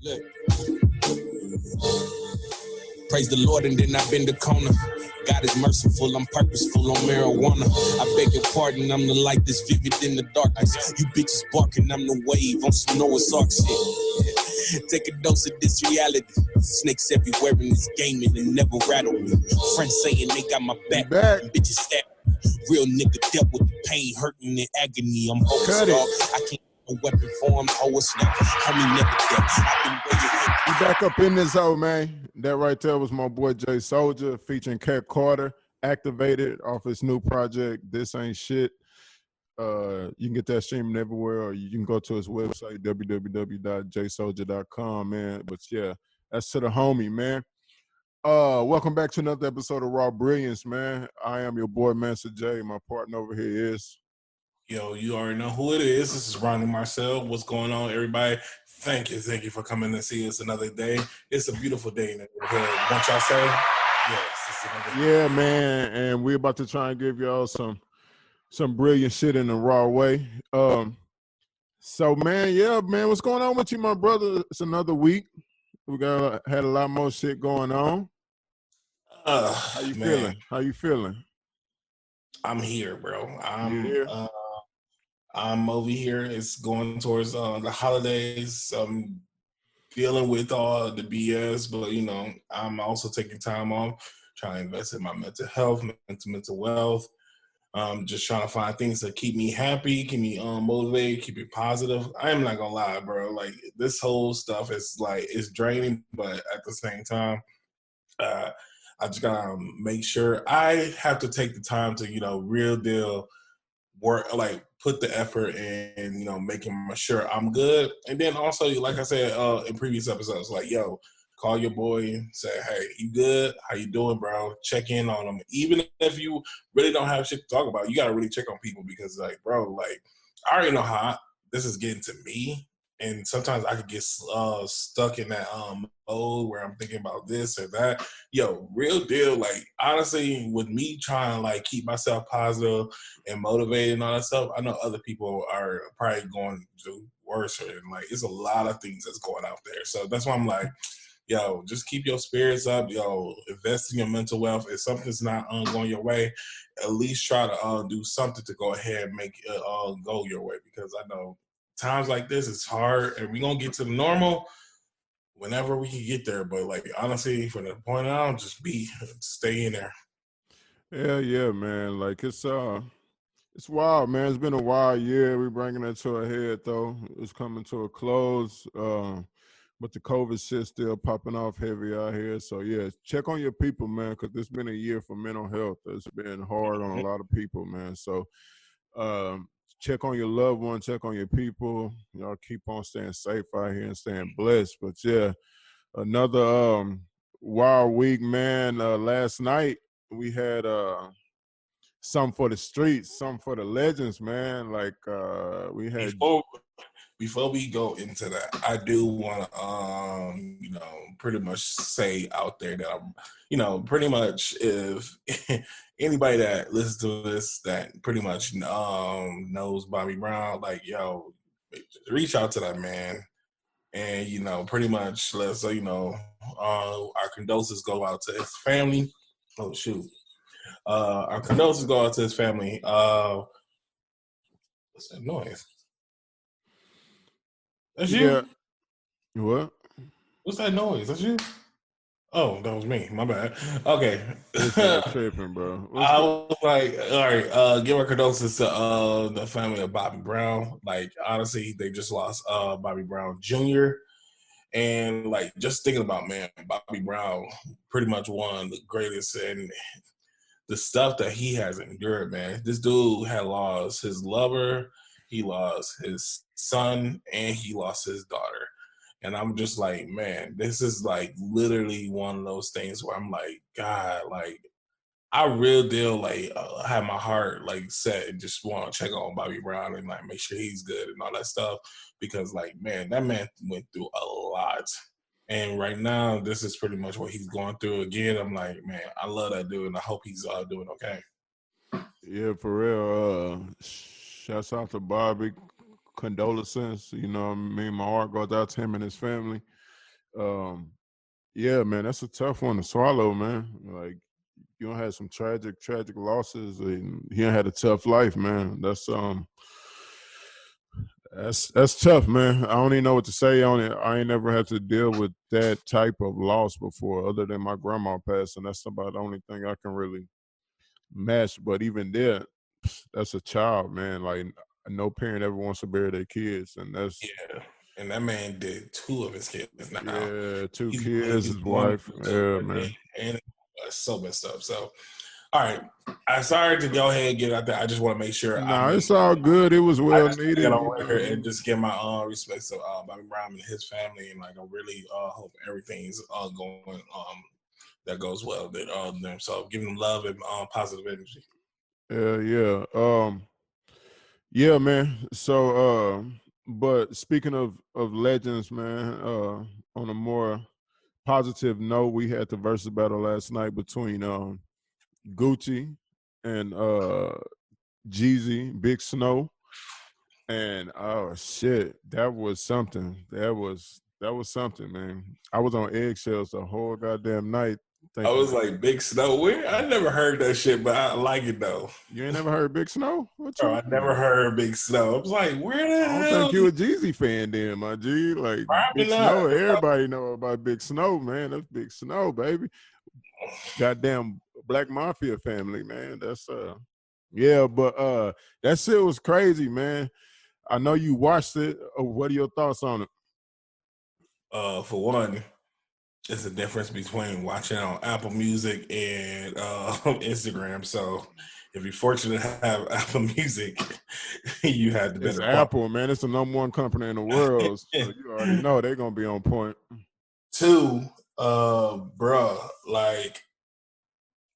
Look. Praise the Lord, and then I've been the corner. God is merciful, I'm purposeful on marijuana. I beg your pardon, I'm the light that's vivid in the darkness. You bitches barking, I'm the wave on some Noah's Ark shit. Take a dose of this reality. Snakes everywhere in this game and it never rattle me. Friends saying they got my back, and bitches stab me. Real nigga dealt with the pain, hurting, and agony. I'm focused, dog. I can't a weapon form, oh it's not. Homie never dead. I've been waiting. We back up in this hoe, man. That right there was my boy Jay Soldier featuring Cat Carter, Activated off his new project, This Ain't Shit. You can get that streaming everywhere, or you can go to his website, www.jsoldier.com, man. But yeah, that's to the homie, man. Welcome back to another episode of Raw Brilliance, man. I am your boy, Mansa J. My partner over here is... Yo, you already know who it is. This is Ronny Marcel. What's going on, everybody? Thank you for coming to see us another day. It's a beautiful day in the neighborhood. Don't y'all say? Yes, it's another day. Yeah, man, and we're about to try and give y'all some brilliant shit in a raw way. So, man, yeah, man, what's going on with you, my brother? It's another week. We had a lot more shit going on. How you feeling? How you feeling? I'm here, bro. I'm over here. It's going towards the holidays. I'm dealing with all the BS, but you know, I'm also taking time off, trying to invest in my mental health, mental wealth. Just trying to find things that keep me happy, keep me motivated, keep me positive. I am not gonna lie, bro. Like this whole stuff is like it's draining, but at the same time, I just gotta make sure I have to take the time to, you know, real deal work, like put the effort in, you know, making sure I'm good. And then also, like I said in previous episodes, like, yo, call your boy and say, hey, you good? How you doing, bro? Check in on them. Even if you really don't have shit to talk about, you got to really check on people because, like, bro, like, I already know how this is getting to me. And sometimes I could get stuck in that mode where I'm thinking about this or that. Yo, real deal. Like, honestly, with me trying to, like, keep myself positive and motivated and all that stuff, I know other people are probably going to do worse. And, like, it's a lot of things that's going out there. So that's why I'm like, yo, just keep your spirits up. Yo, invest in your mental wealth. If something's not going your way, at least try to do something to go ahead and make it go your way. Because I know times like this, it's hard, and we're going to get to the normal whenever we can get there. But, like, honestly, from the point on, just stay in there. Yeah, man. Like, it's wild, man. It's been a wild year. We're bringing it to a head, though. It's coming to a close. But the COVID shit still popping off heavy out here. So, yeah, check on your people, man, because it's been a year for mental health. It's been hard on a lot of people, man. So, check on your loved one, check on your people. Y'all keep on staying safe out here and staying blessed. But, yeah, another wild week, man. Last night we had something for the streets, something for the legends, man. Like, we had... Before we go into that, I do want to, you know, pretty much say out there that I'm, you know, pretty much if anybody that listens to this that pretty much knows Bobby Brown, like, yo, reach out to that man, and you know, pretty much let's say, you know, our condolences go out to his family. Oh shoot, our condolences go out to his family. What's that noise? That's you? Yeah. What? What's that noise? That's you? Oh, that was me. My bad. Okay. Tripping, bro. I was like, all right, give our condolences to the family of Bobby Brown. Like, honestly, they just lost Bobby Brown Jr. And, like, just thinking about, man, Bobby Brown pretty much one of the greatest, and the stuff that he has endured, man. This dude had lost his lover, he lost his son, and he lost his daughter. And I'm just like, man, this is like literally one of those things where I'm like, God, like, I real deal like have my heart like set and just want to check on Bobby Brown and like make sure he's good and all that stuff, because like, man, that man went through a lot. And right now, this is pretty much what he's going through again. I'm like, man, I love that dude, and I hope he's doing okay. Yeah, for real. Shouts out to Bobby. condolences. You know what I mean? My heart goes out to him and his family. Yeah, man, that's a tough one to swallow, man. Like, you don't have some tragic losses, and he had a tough life, man. That's tough, man. I don't even know what to say on it. I ain't never had to deal with that type of loss before, other than my grandma passing. That's about the only thing I can really match. But even there, that's a child, man. Like, no parent ever wants to bury their kids, and that's And that man did 2 of his kids now. 2 He's kids, his one wife. or 2, Yeah, and man. it's so messed up. So, all right, I'm sorry to go ahead and get out there. I just want to make sure. Nah, it's all good. It was well needed. Get on record and just give my respects to Bobby Brown and his family, and like I really hope everything's going that goes well. That them, so giving them love and positive energy. Yeah. Yeah, man. So, but speaking of legends, man, on a more positive note, we had the versus battle last night between Gucci and Jeezy, Big Snow, and oh shit, that was something. That was something, man. I was on eggshells the whole goddamn night. I was like, Big Snow. Where? I never heard that shit, but I like it though. You ain't never heard Big Snow? What Bro, I never heard Big Snow. I was like, where the hell? I don't think you a Jeezy fan then, my G. Like, Probably Big not. Snow, everybody know about Big Snow, man. That's Big Snow, baby. Goddamn Black Mafia family, man. That's yeah, but that shit was crazy, man. I know you watched it. What are your thoughts on it? For one, it's the difference between watching on Apple Music and Instagram. So if you're fortunate to have Apple Music, you had the better It's Apple, man. It's the #1 company in the world. So you already know they're gonna be on point. 2, bruh, like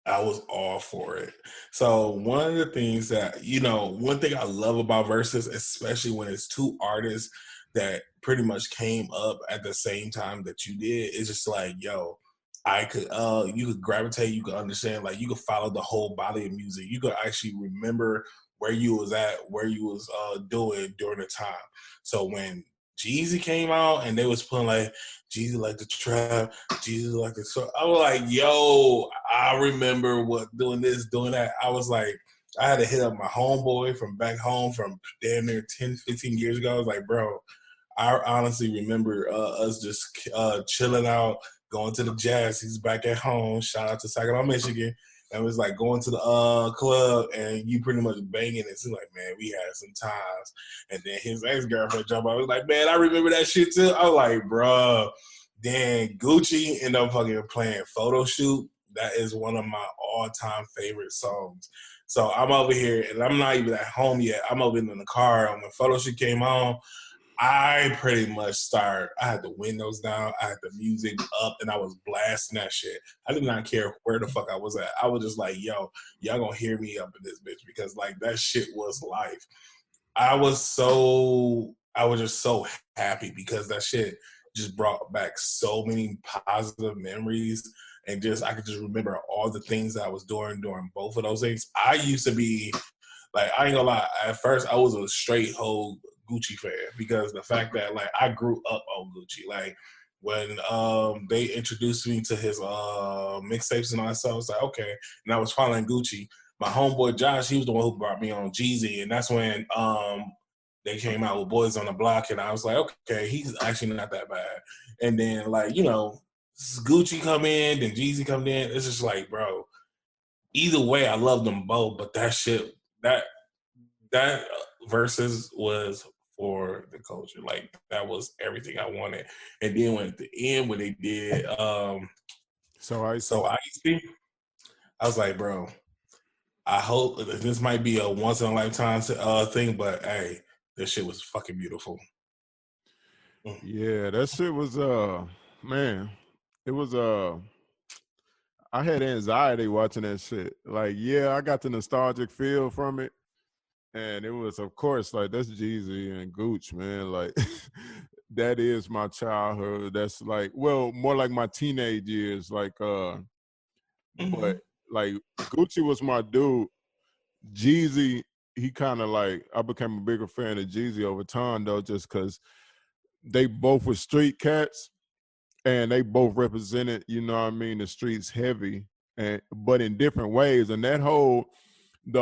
I was all for it. So one of the things that, one thing I love about Versus, especially when it's 2 artists that pretty much came up at the same time that you did, is just like, yo, I could you could gravitate, you could understand, like you could follow the whole body of music. You could actually remember where you was at, where you was doing during the time. So when Jeezy came out and they was putting like Jeezy like the trap, Jeezy like the so I was like, yo, I remember doing this, doing that. I was like, I had to hit up my homeboy from back home from damn near 10, 15 years ago. I was like, bro, I honestly remember us just chilling out, going to the jazz. He's back at home. Shout out to Saginaw, Michigan. And it was like going to the club and you pretty much banging it. He's like, man, we had some times. And then his ex-girlfriend jumped out. I was like, man, I remember that shit too. I was like, bro. Then Gucci ended up fucking playing Photo Shoot. That is one of my all-time favorite songs. So I'm over here and I'm not even at home yet. I'm over in the car. And when Photo Shoot came on, I pretty much I had the windows down, I had the music up, and I was blasting that shit. I did not care where the fuck I was at. I was just like, yo, y'all gonna hear me up in this bitch because like that shit was life. I was just so happy because that shit just brought back so many positive memories and just I could just remember all the things that I was doing during both of those things. I used to be like, I ain't gonna lie, at first I was a straight whole Gucci fan because the fact that like I grew up on Gucci. Like when they introduced me to his mixtapes and all that stuff, I was like, okay. And I was following Gucci. My homeboy Josh, he was the one who brought me on Jeezy, and that's when they came out with Boys on the Block, and I was like, okay, he's actually not that bad. And then like, Gucci come in, then Jeezy come in. It's just like, bro, either way, I love them both, but that shit, that versus was for the culture. Like that was everything I wanted. And then when at the end when they did So I I was like, bro, I hope this might be a once in a lifetime thing, but hey, this shit was fucking beautiful. Yeah, that shit was man, it was I had anxiety watching that shit. Like, yeah, I got the nostalgic feel from it. And it was, of course, like that's Jeezy and Gooch, man. Like that is my childhood. That's like, well, more like my teenage years. Like, but like Gucci was my dude. Jeezy he kind of like, I became a bigger fan of Jeezy over time though, just because they both were street cats and they both represented, you know what I mean, the streets heavy, and but in different ways. And the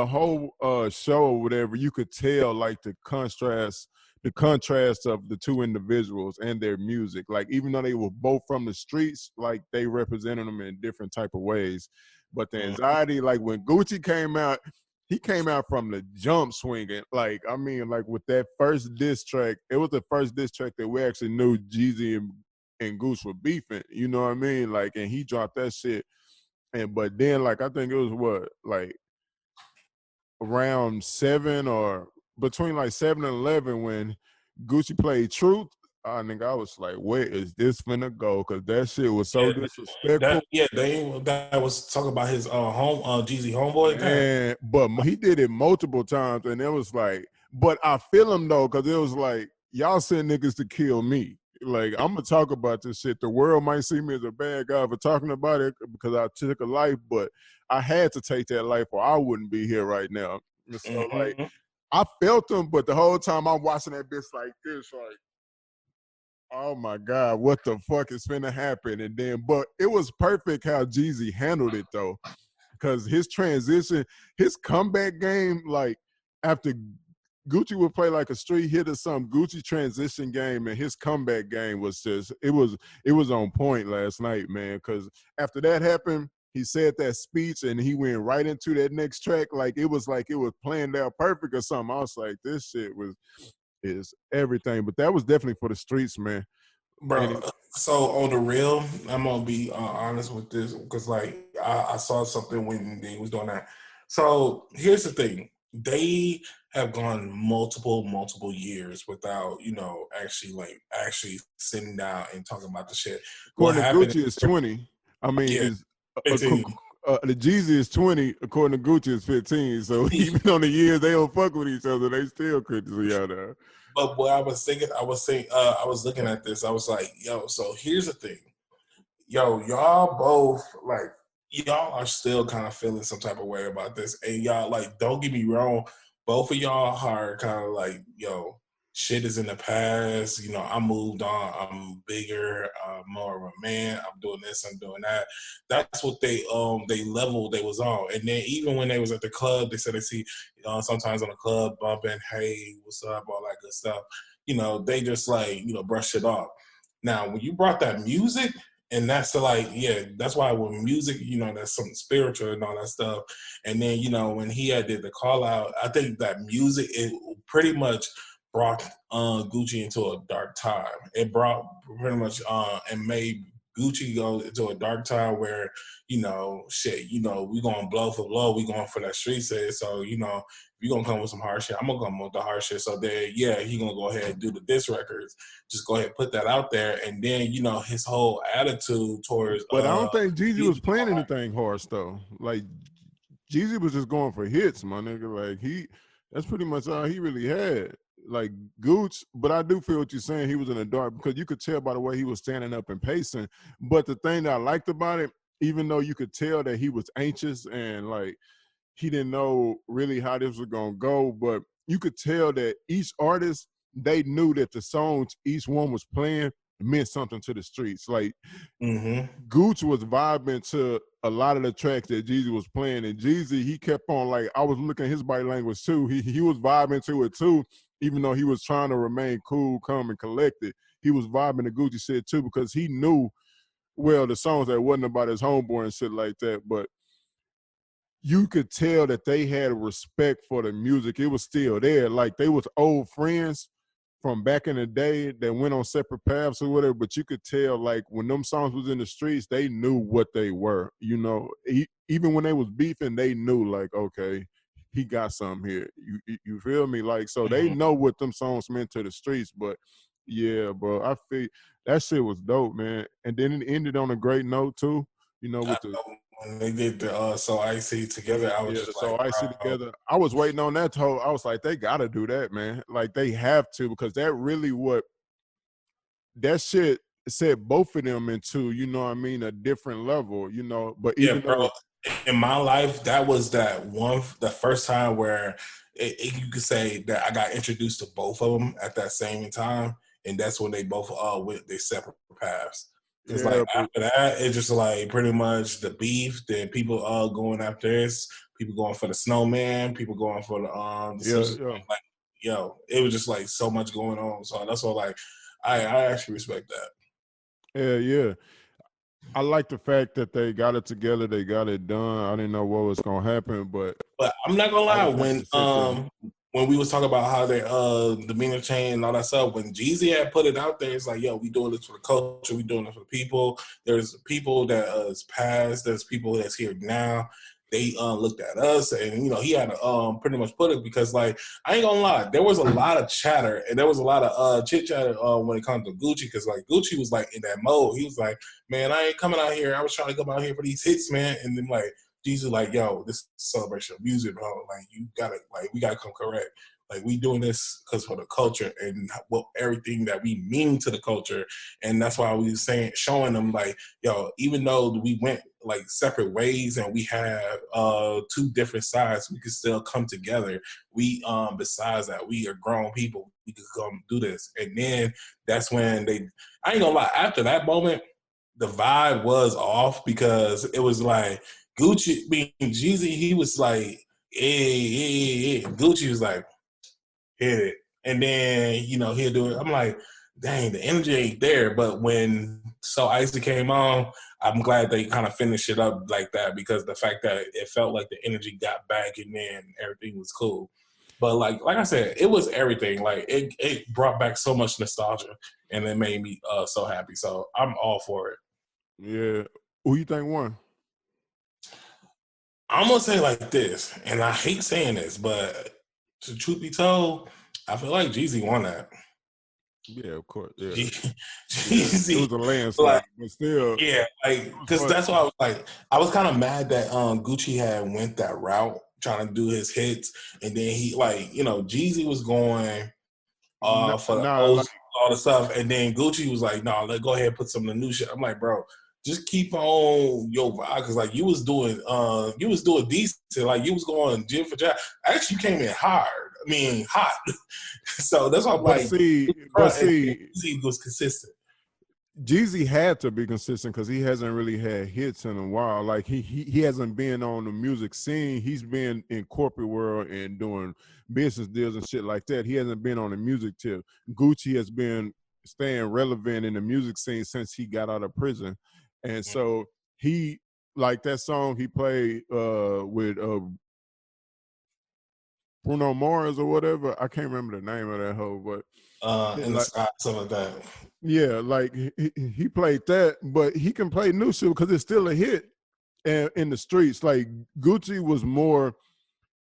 whole show or whatever, you could tell like the contrast of the two individuals and their music. Like even though they were both from the streets, like they represented them in different type of ways. But the anxiety, like when Gucci came out, he came out from the jump swinging. Like, I mean, like with that first diss track, it was the first diss track that we actually knew Jeezy and Goose were beefing. You know what I mean? Like, and he dropped that shit. And but then, like, I think it was what, like around 7 or between like 7 and 11 when Gucci played Truth. I think I was like, where is this finna go? Because that shit was so disrespectful. That was talking about his Jeezy homeboy. And but he did it multiple times, and it was like, but I feel him though, because it was like, y'all send niggas to kill me. Like, I'm gonna talk about this shit. The world might see me as a bad guy for talking about it because I took a life, but I had to take that life or I wouldn't be here right now. And so like, I felt him, but the whole time I'm watching that bitch like this, like, oh my God, what the fuck is finna happen? And then, but it was perfect how Jeezy handled it though, because his transition, his comeback game, like after Gucci would play like a street hit or something, Gucci transition game and his comeback game was just, it was on point last night, man. Because after that happened, he said that speech and he went right into that next track. Like it was planned out perfect or something. I was like, this shit is everything. But that was definitely for the streets, man. Bro, so on the real, I'm gonna be honest with this because like I saw something when they was doing that. So here's the thing: they have gone multiple years without actually sitting down and talking about the shit. What According to happened? Gucci, is 20. I mean, Yeah, is 15. the Jeezy is 20. According to Gucci, is 15. So even on the years they don't fuck with each other, they still could see out there. But what I was thinking, I was looking at this. I was like, yo. So here's the thing, yo. Y'all both like y'all are still kind of feeling some type of way about this, and y'all like don't get me wrong. Both of y'all are kind of like, yo, shit is in the past. You know, I moved on. I'm bigger, more of a man. I'm doing this. I'm doing that. That's what they level they was on. And then even when they was at the club, they said they see sometimes on the club bumping, hey, what's up, all that good stuff. You know, they just like brush it off. Now, when you brought that music. And that's that's why with music, that's something spiritual and all that stuff. And then, when he did the call out, I think that music, it pretty much brought Gucci into a dark time. It brought pretty much and made Gucci go into a dark time where, we going blow for blow. We going for that street set. So, if you're going to come with some hard shit, I'm going to come with the hard shit. So then, he going to go ahead and do the diss records. Just go ahead and put that out there. And then, his whole attitude towards. But I don't think Jeezy was playing anything harsh, though. Like, Jeezy was just going for hits, my nigga. Like, that's pretty much all he really had. Like, Gooch, but I do feel what you're saying. He was in the dark because you could tell by the way he was standing up and pacing. But the thing that I liked about it, even though you could tell that he was anxious and, like, he didn't know really how this was going to go, but you could tell that each artist, they knew that the songs each one was playing meant something to the streets. Like, Gooch was vibing to a lot of the tracks that Jeezy was playing, and Jeezy, he kept on, like, I was looking at his body language too. He was vibing to it too, even though he was trying to remain cool, calm, and collected. He was vibing to Gucci shit too because he knew, well, the songs that wasn't about his homeboy and shit like that, but you could tell that they had a respect for the music. It was still there. Like, they was old friends from back in the day that went on separate paths or whatever, but you could tell, like, when them songs was in the streets, they knew what they were, even when they was beefing, they knew, like, okay, he got something here. You feel me? Like, so they know what them songs meant to the streets, but yeah, bro, I feel that shit was dope, man. And then it ended on a great note too, with the when they did the So Icy together, I was just So like, Icy together. I was waiting on that I was like, they gotta do that, man. Like, they have to, because that really that shit set both of them into, a different level, but even bro. though in my life, that was the first time where you could say that I got introduced to both of them at that same time, and that's when they both went their separate paths. Because Yeah, like after that, it's just like pretty much the beef. Then people going after this, people going for the snowman, people going for the Simpsons. yeah. Like, yo, it was just like so much going on. So that's all. Like, I actually respect that. Yeah. I like the fact that they got it together. They got it done. I didn't know what was gonna happen, but I'm not gonna lie, I was consistent. when we was talking about how they demeanor change and all that stuff, when Jeezy had put it out there, it's like, yo, we doing this for the culture, we doing this for the people. There's people that is past, there's people that's here now. They looked at us, and he had to pretty much put it, because like, I ain't gonna lie, there was a lot of chatter and there was a lot of chit chatter when it comes to Gucci, because like Gucci was like in that mode. He was like, man, I ain't coming out here. I was trying to come out here for these hits, man. And then like Jesus, like, yo, this is a celebration of music, bro. Like, you gotta, like, we gotta come correct. Like, we doing this because for the culture and what everything that we mean to the culture, and that's why we was showing them, like, yo, even though we went like separate ways and we have two different sides, we could still come together. We besides that, we are grown people. We could come do this, and then that's when I ain't gonna lie. After that moment, the vibe was off, because it was like Gucci, Jeezy, he was like, hey. Gucci was like, hit it. And then, he'll do it. I'm like, dang, the energy ain't there. But when So Icy came on, I'm glad they kind of finished it up like that, because the fact that it felt like the energy got back and then everything was cool. But like I said, it was everything. Like it brought back so much nostalgia, and it made me so happy. So I'm all for it. Yeah. Who you think won? I'm gonna say like this, and I hate saying this, but to truth be told, I feel like Jeezy won that. Yeah, of course. Yeah. Jeezy, It was a landslide, like, but still. yeah, like, because that's why I was like, I was kind of mad that Gucci had went that route trying to do his hits, and then he, like, Jeezy was going for the old, all the stuff, and then Gucci was like, no, let's go ahead and put some of the new shit. I'm like, bro, just keep on your vibe, because like you was doing decent, like you was going gym for job. Actually, you came in hard. I mean, hot. So that's why I'm like, Jeezy was consistent. Jeezy had to be consistent because he hasn't really had hits in a while. Like he hasn't been on the music scene. He's been in corporate world and doing business deals and shit like that. He hasn't been on the music tip. Gucci has been staying relevant in the music scene since he got out of prison. And so he, like that song he played with Bruno Mars or whatever. I can't remember the name of that hoe, but in the sky, something like that. Yeah, like he played that, but he can play new shit because it's still a hit in the streets. Like Gucci was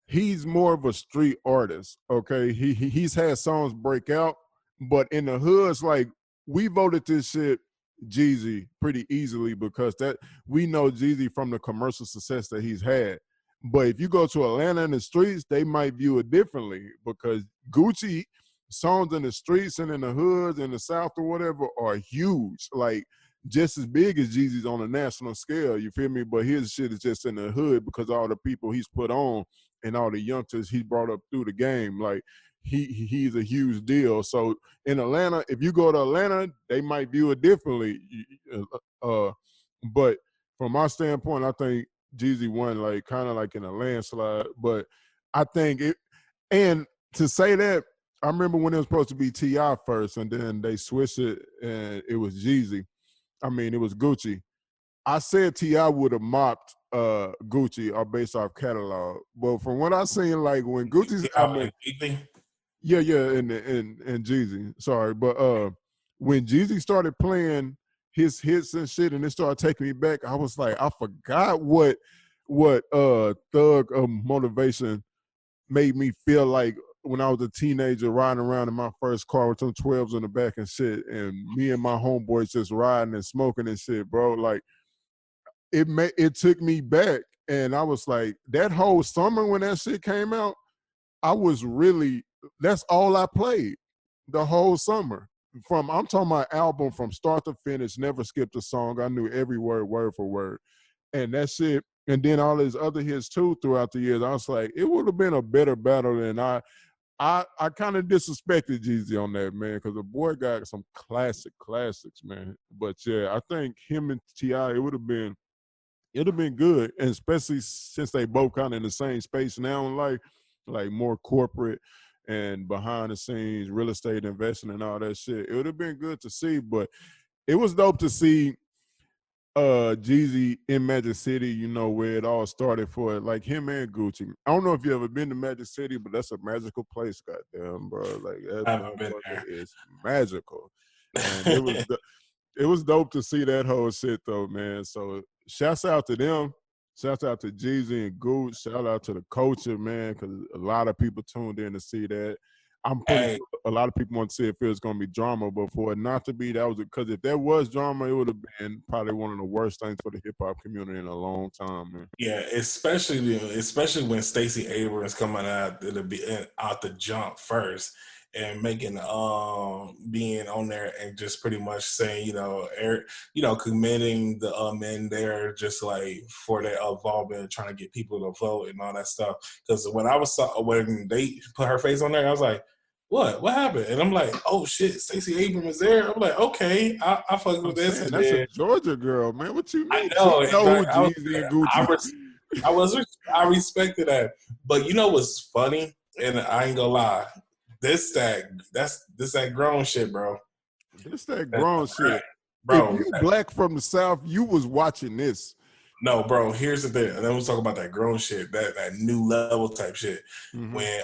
he's more of a street artist. Okay, he's had songs break out, but in the hoods, like we voted this shit Jeezy pretty easily because that we know Jeezy from the commercial success that he's had. But if you go to Atlanta in the streets, they might view it differently because Gucci songs in the streets and in the hoods in the South or whatever are huge, like just as big as Jeezy's on a national scale. You feel me? But his shit is just in the hood because all the people he's put on and all the youngsters he brought up through the game. Like he's a huge deal. So in Atlanta, if you go to Atlanta, they might view it differently. But from my standpoint, I think Jeezy won like kind of like in a landslide. But I think it, and to say that, I remember when it was supposed to be T.I. first, and then they switched it, and it was Jeezy. I mean, it was Gucci. I said T.I. would have mopped Gucci based off catalog, but from what I seen, like when Gucci's album, yeah, and Jeezy. Sorry, but when Jeezy started playing his hits and shit, and it started taking me back, I was like, I forgot what Thug Motivation made me feel like when I was a teenager riding around in my first car with some 12s in the back and shit, and me and my homeboys just riding and smoking and shit, bro. Like it took me back, and I was like, that whole summer when that shit came out, I was really, that's all I played the whole summer. I'm talking about album from start to finish, never skipped a song. I knew every word for word. And that shit, and then all his other hits too throughout the years. I was like, it would have been a better battle than I kind of disrespected Jeezy on that, man, because the boy got some classics, man. But yeah, I think him and T.I., it'd have been good, and especially since they both kind of in the same space now in life, like more corporate and behind the scenes real estate investing and all that shit. It would have been good to see, but it was dope to see Jeezy in Magic City, you know, where it all started for it, like him and Gucci. I don't know if you ever been to Magic City, but that's a magical place, goddamn, bro. Like that I haven't been motherfucker there. is magical. And it was dope to see that whole shit though, man. So shouts out to them. Shouts out to Jeezy and Gooch. Shout out to the culture, man, because a lot of people tuned in to see that. I'm pretty Hey, sure a lot of people want to see if it was going to be drama, but for it not to be, that was because if there was drama, it would have been probably one of the worst things for the hip hop community in a long time, man. yeah, especially when Stacey Abrams coming out out the jump first and making being on there and just pretty much saying, committing the men there just like for their involvement, trying to get people to vote and all that stuff. Because when they put her face on there, I was like, what happened? And I'm like, oh shit, Stacey Abrams is there. I'm like, okay, I fuck I'm with this. saying And that's a then Georgia girl, man. What you I mean? She know, know who like, Jeezy and Gucci. I respected that. But you know what's funny? And I ain't gonna lie, this that grown shit, bro. This that That's grown shit. If bro. you black from the South, you was watching this. No, bro. Here's the thing. And then we'll talk about that grown shit, that new level type shit. Mm-hmm. When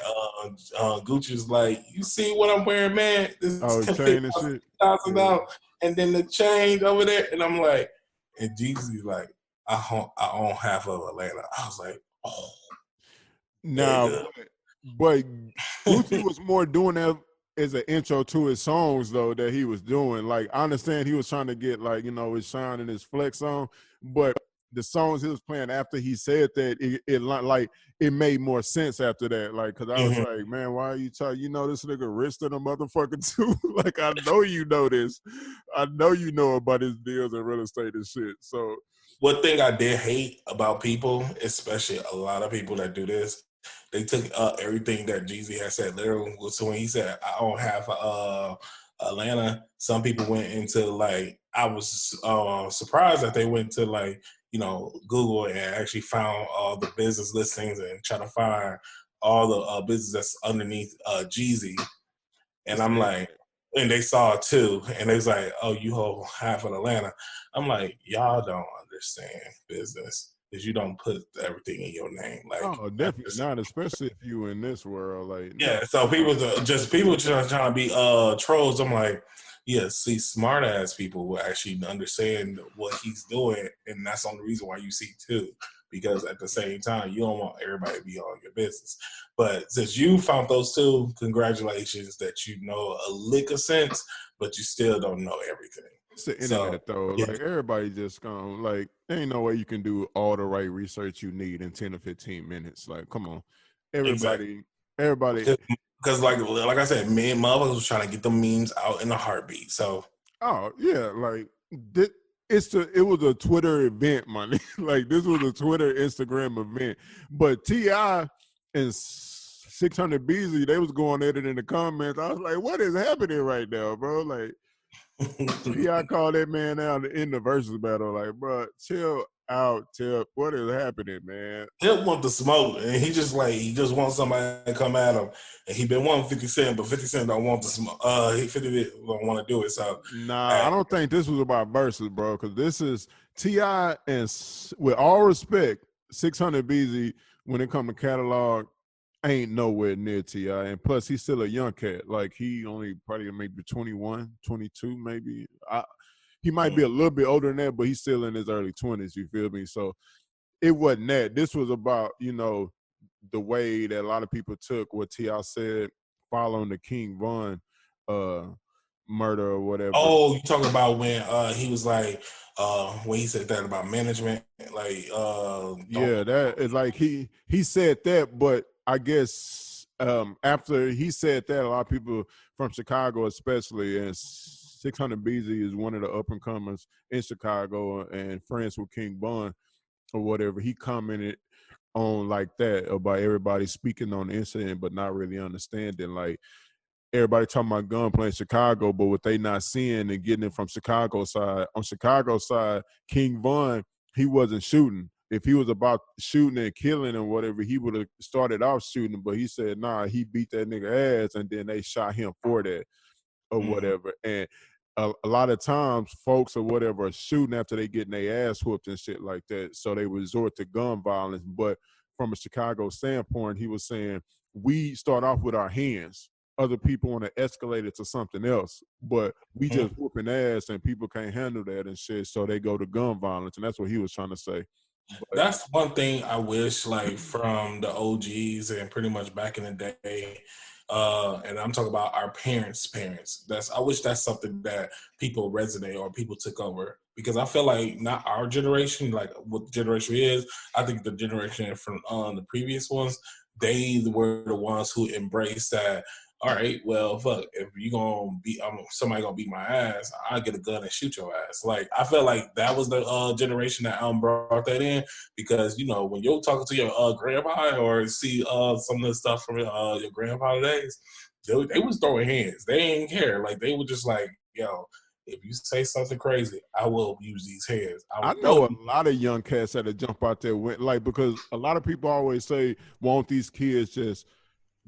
Gucci's like, you see what I'm wearing, man? This can fit Chain and shit. $1,000, and then the chain over there, and I'm like, and Jeezy's like, I own half of Atlanta. I was like, oh, Nah, nigga. but Gucci was more doing that as an intro to his songs, though, that he was doing. Like, I understand he was trying to get, like, you know, his shine and his flex on, but the songs he was playing after he said that, it made more sense after that. Like, because I was like, man, why are you talking? You know, this nigga rich than a motherfucker, too. Like, I know you know this. I know you know about his deals in real estate and shit. So, one thing I did hate about people, especially a lot of people that do this, they took everything that Jeezy had said literally. So when he said, I own half of Atlanta, some people went into like, I was surprised that they went to like, Google and actually found all the business listings and try to find all the business that's underneath Jeezy. And I'm like, and they saw it too, and they was like, "Oh, you hold half of Atlanta." I'm like, y'all don't understand business because you don't put everything in your name. Like, oh, definitely not, especially if you in this world. Like, yeah. So people just trying to be trolls. I'm like, yeah. See, smart ass people will actually understand what he's doing, and that's the only reason why you see two. Because at the same time, you don't want everybody to be on your business. But since you found those two, congratulations that you know a lick of sense, but you still don't know everything. it's the internet, though. Yeah. Like, everybody just gonna, like, there ain't no way you can do all the right research you need in 10 or 15 minutes. Like, come on. Everybody. Because like I said, me and motherfuckers was trying to get the memes out in a heartbeat. So Oh, yeah. Like, it was a Twitter event, man. Like, this was a Twitter, Instagram event. But T.I. and 600 BZ, they was going at it in the comments. I was like, what is happening right now, bro? Like, T.I. called that man out in the versus battle. Like, bro, chill out, Tip. What is happening, man? Tip want the smoke, and he just wants somebody to come at him. And he been wanting 50 Cent, but 50 Cent don't want the smoke. 50 don't want to do it. So, Nah, I don't think this was about verses, bro. Because this is T.I. and, with all respect, 600 BZ when it come to catalog, ain't nowhere near T.I. And plus, he's still a young cat. Like, he only probably maybe 21, 22, maybe. He might be a little bit older than that, but he's still in his early 20s, you feel me? So it wasn't that. This was about, the way that a lot of people took what T.I. said following the King Von murder or whatever. Oh, you talking about when he was like, when he said that about management, like, yeah, that is like he said that, but I guess after he said that, a lot of people from Chicago, especially, and 600 BZ is one of the up and comers in Chicago and friends with King Bun. or whatever, he commented on like that about everybody speaking on the incident but not really understanding. Like, everybody talking about gunplay in Chicago, but what they not seeing and getting it from Chicago side. On Chicago side, King Von, he wasn't shooting. If he was about shooting and killing and whatever, he would have started off shooting. But he said, nah, he beat that nigga ass, and then they shot him for that or whatever. And a lot of times, folks or whatever are shooting after they getting their ass whooped and shit like that. So they resort to gun violence. But from a Chicago standpoint, he was saying, we start off with our hands. Other people want to escalate it to something else, but we just whooping ass and people can't handle that and shit. So they go to gun violence, and that's what he was trying to say. But that's one thing I wish, like, from the OGs and pretty much back in the day. And I'm talking about our parents' parents. I wish that's something that people resonate or people took over, because I feel like not our generation, like what the generation is. I think the generation from the previous ones, they were the ones who embraced that. All right, well, fuck. If you gonna beat, somebody gonna beat my ass, I get a gun and shoot your ass. Like, I feel like that was the generation that brought that in, because when you're talking to your grandpa or see some of the stuff from your grandpa days, they was throwing hands. They didn't care. Like, they were just like, yo, if you say something crazy, I will use these hands. I know a lot of young cats that jump out there because a lot of people always say, won't these kids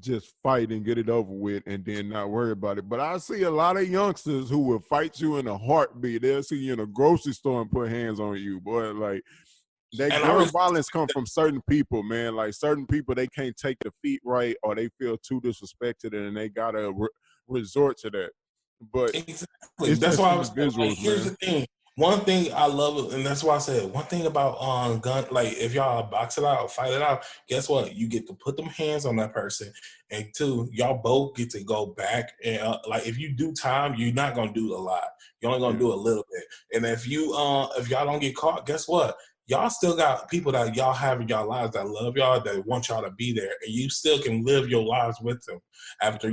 just fight and get it over with and then not worry about it. But I see a lot of youngsters who will fight you in a heartbeat. They'll see you in a grocery store and put hands on you, boy. Like, that gun violence come from certain people, man. Like, certain people, they can't take defeat right, or they feel too disrespected and they gotta resort to that. But exactly, it's that's just why I was saying, like, individuals, here's man. the thing. One thing I love, and that's why I said one thing about gun, like, if y'all box it out, fight it out, guess what? You get to put them hands on that person, and two, y'all both get to go back and like, if you do time, you're not gonna do a lot. You're only gonna do a little bit, and if y'all don't get caught, guess what? Y'all still got people that y'all have in y'all lives that love y'all, that want y'all to be there, and you still can live your lives with them after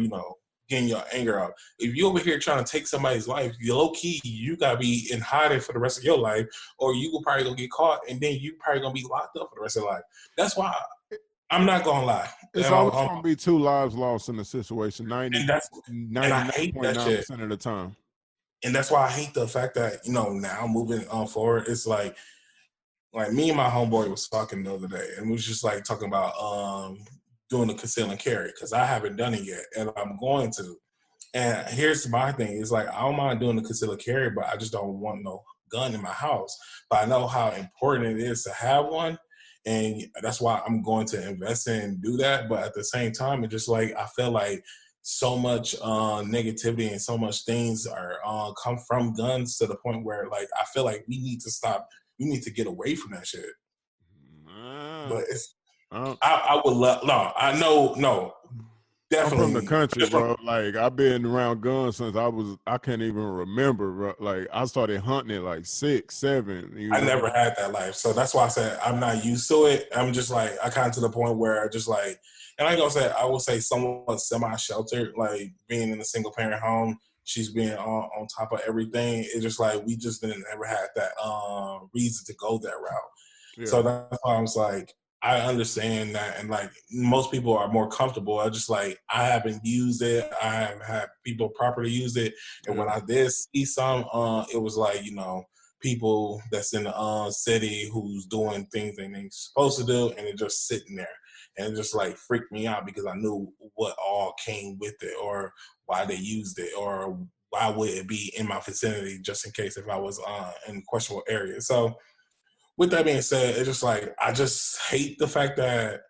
getting your anger out. If you over here trying to take somebody's life, you low key, you gotta be in hiding for the rest of your life, or you will probably gonna get caught, and then you probably gonna be locked up for the rest of your life. That's why I'm not gonna lie. It's always gonna be 2 lives lost in a situation, And I hate that shit. 99.9% of the time. And that's why I hate the fact that now moving forward, it's like me and my homeboy was talking the other day, and we was just like talking about doing the conceal and carry, because I haven't done it yet, and I'm going to. And here's my thing: it's like, I don't mind doing the conceal and carry, but I just don't want no gun in my house. But I know how important it is to have one, and that's why I'm going to invest in and do that. But at the same time, it's just like, I feel like so much negativity and so much things are come from guns, to the point where, like, I feel like we need to stop. We need to get away from that shit. But I would love. No, I know. No, definitely. I'm from the country, bro. Like, I've been around guns since I can't even remember, bro. Like, I started hunting at like 6, 7. I never had that life. So that's why I said I'm not used to it. I'm just like, I kind of to the point where I just like, and I will say somewhat semi-sheltered, like being in a single parent home. She's being on top of everything. It's just like, we just didn't ever have that reason to go that route. Yeah. So that's why I was like, I understand that, and like, most people are more comfortable. I just like, I haven't used it. I haven't had people properly use it, and when I did see some, it was like, people that's in the city who's doing things they ain't supposed to do, and they're just sitting there, and it just like freaked me out, because I knew what all came with it, or why they used it, or why would it be in my vicinity, just in case if I was in questionable areas. So with that being said, it's just like, I just hate the fact that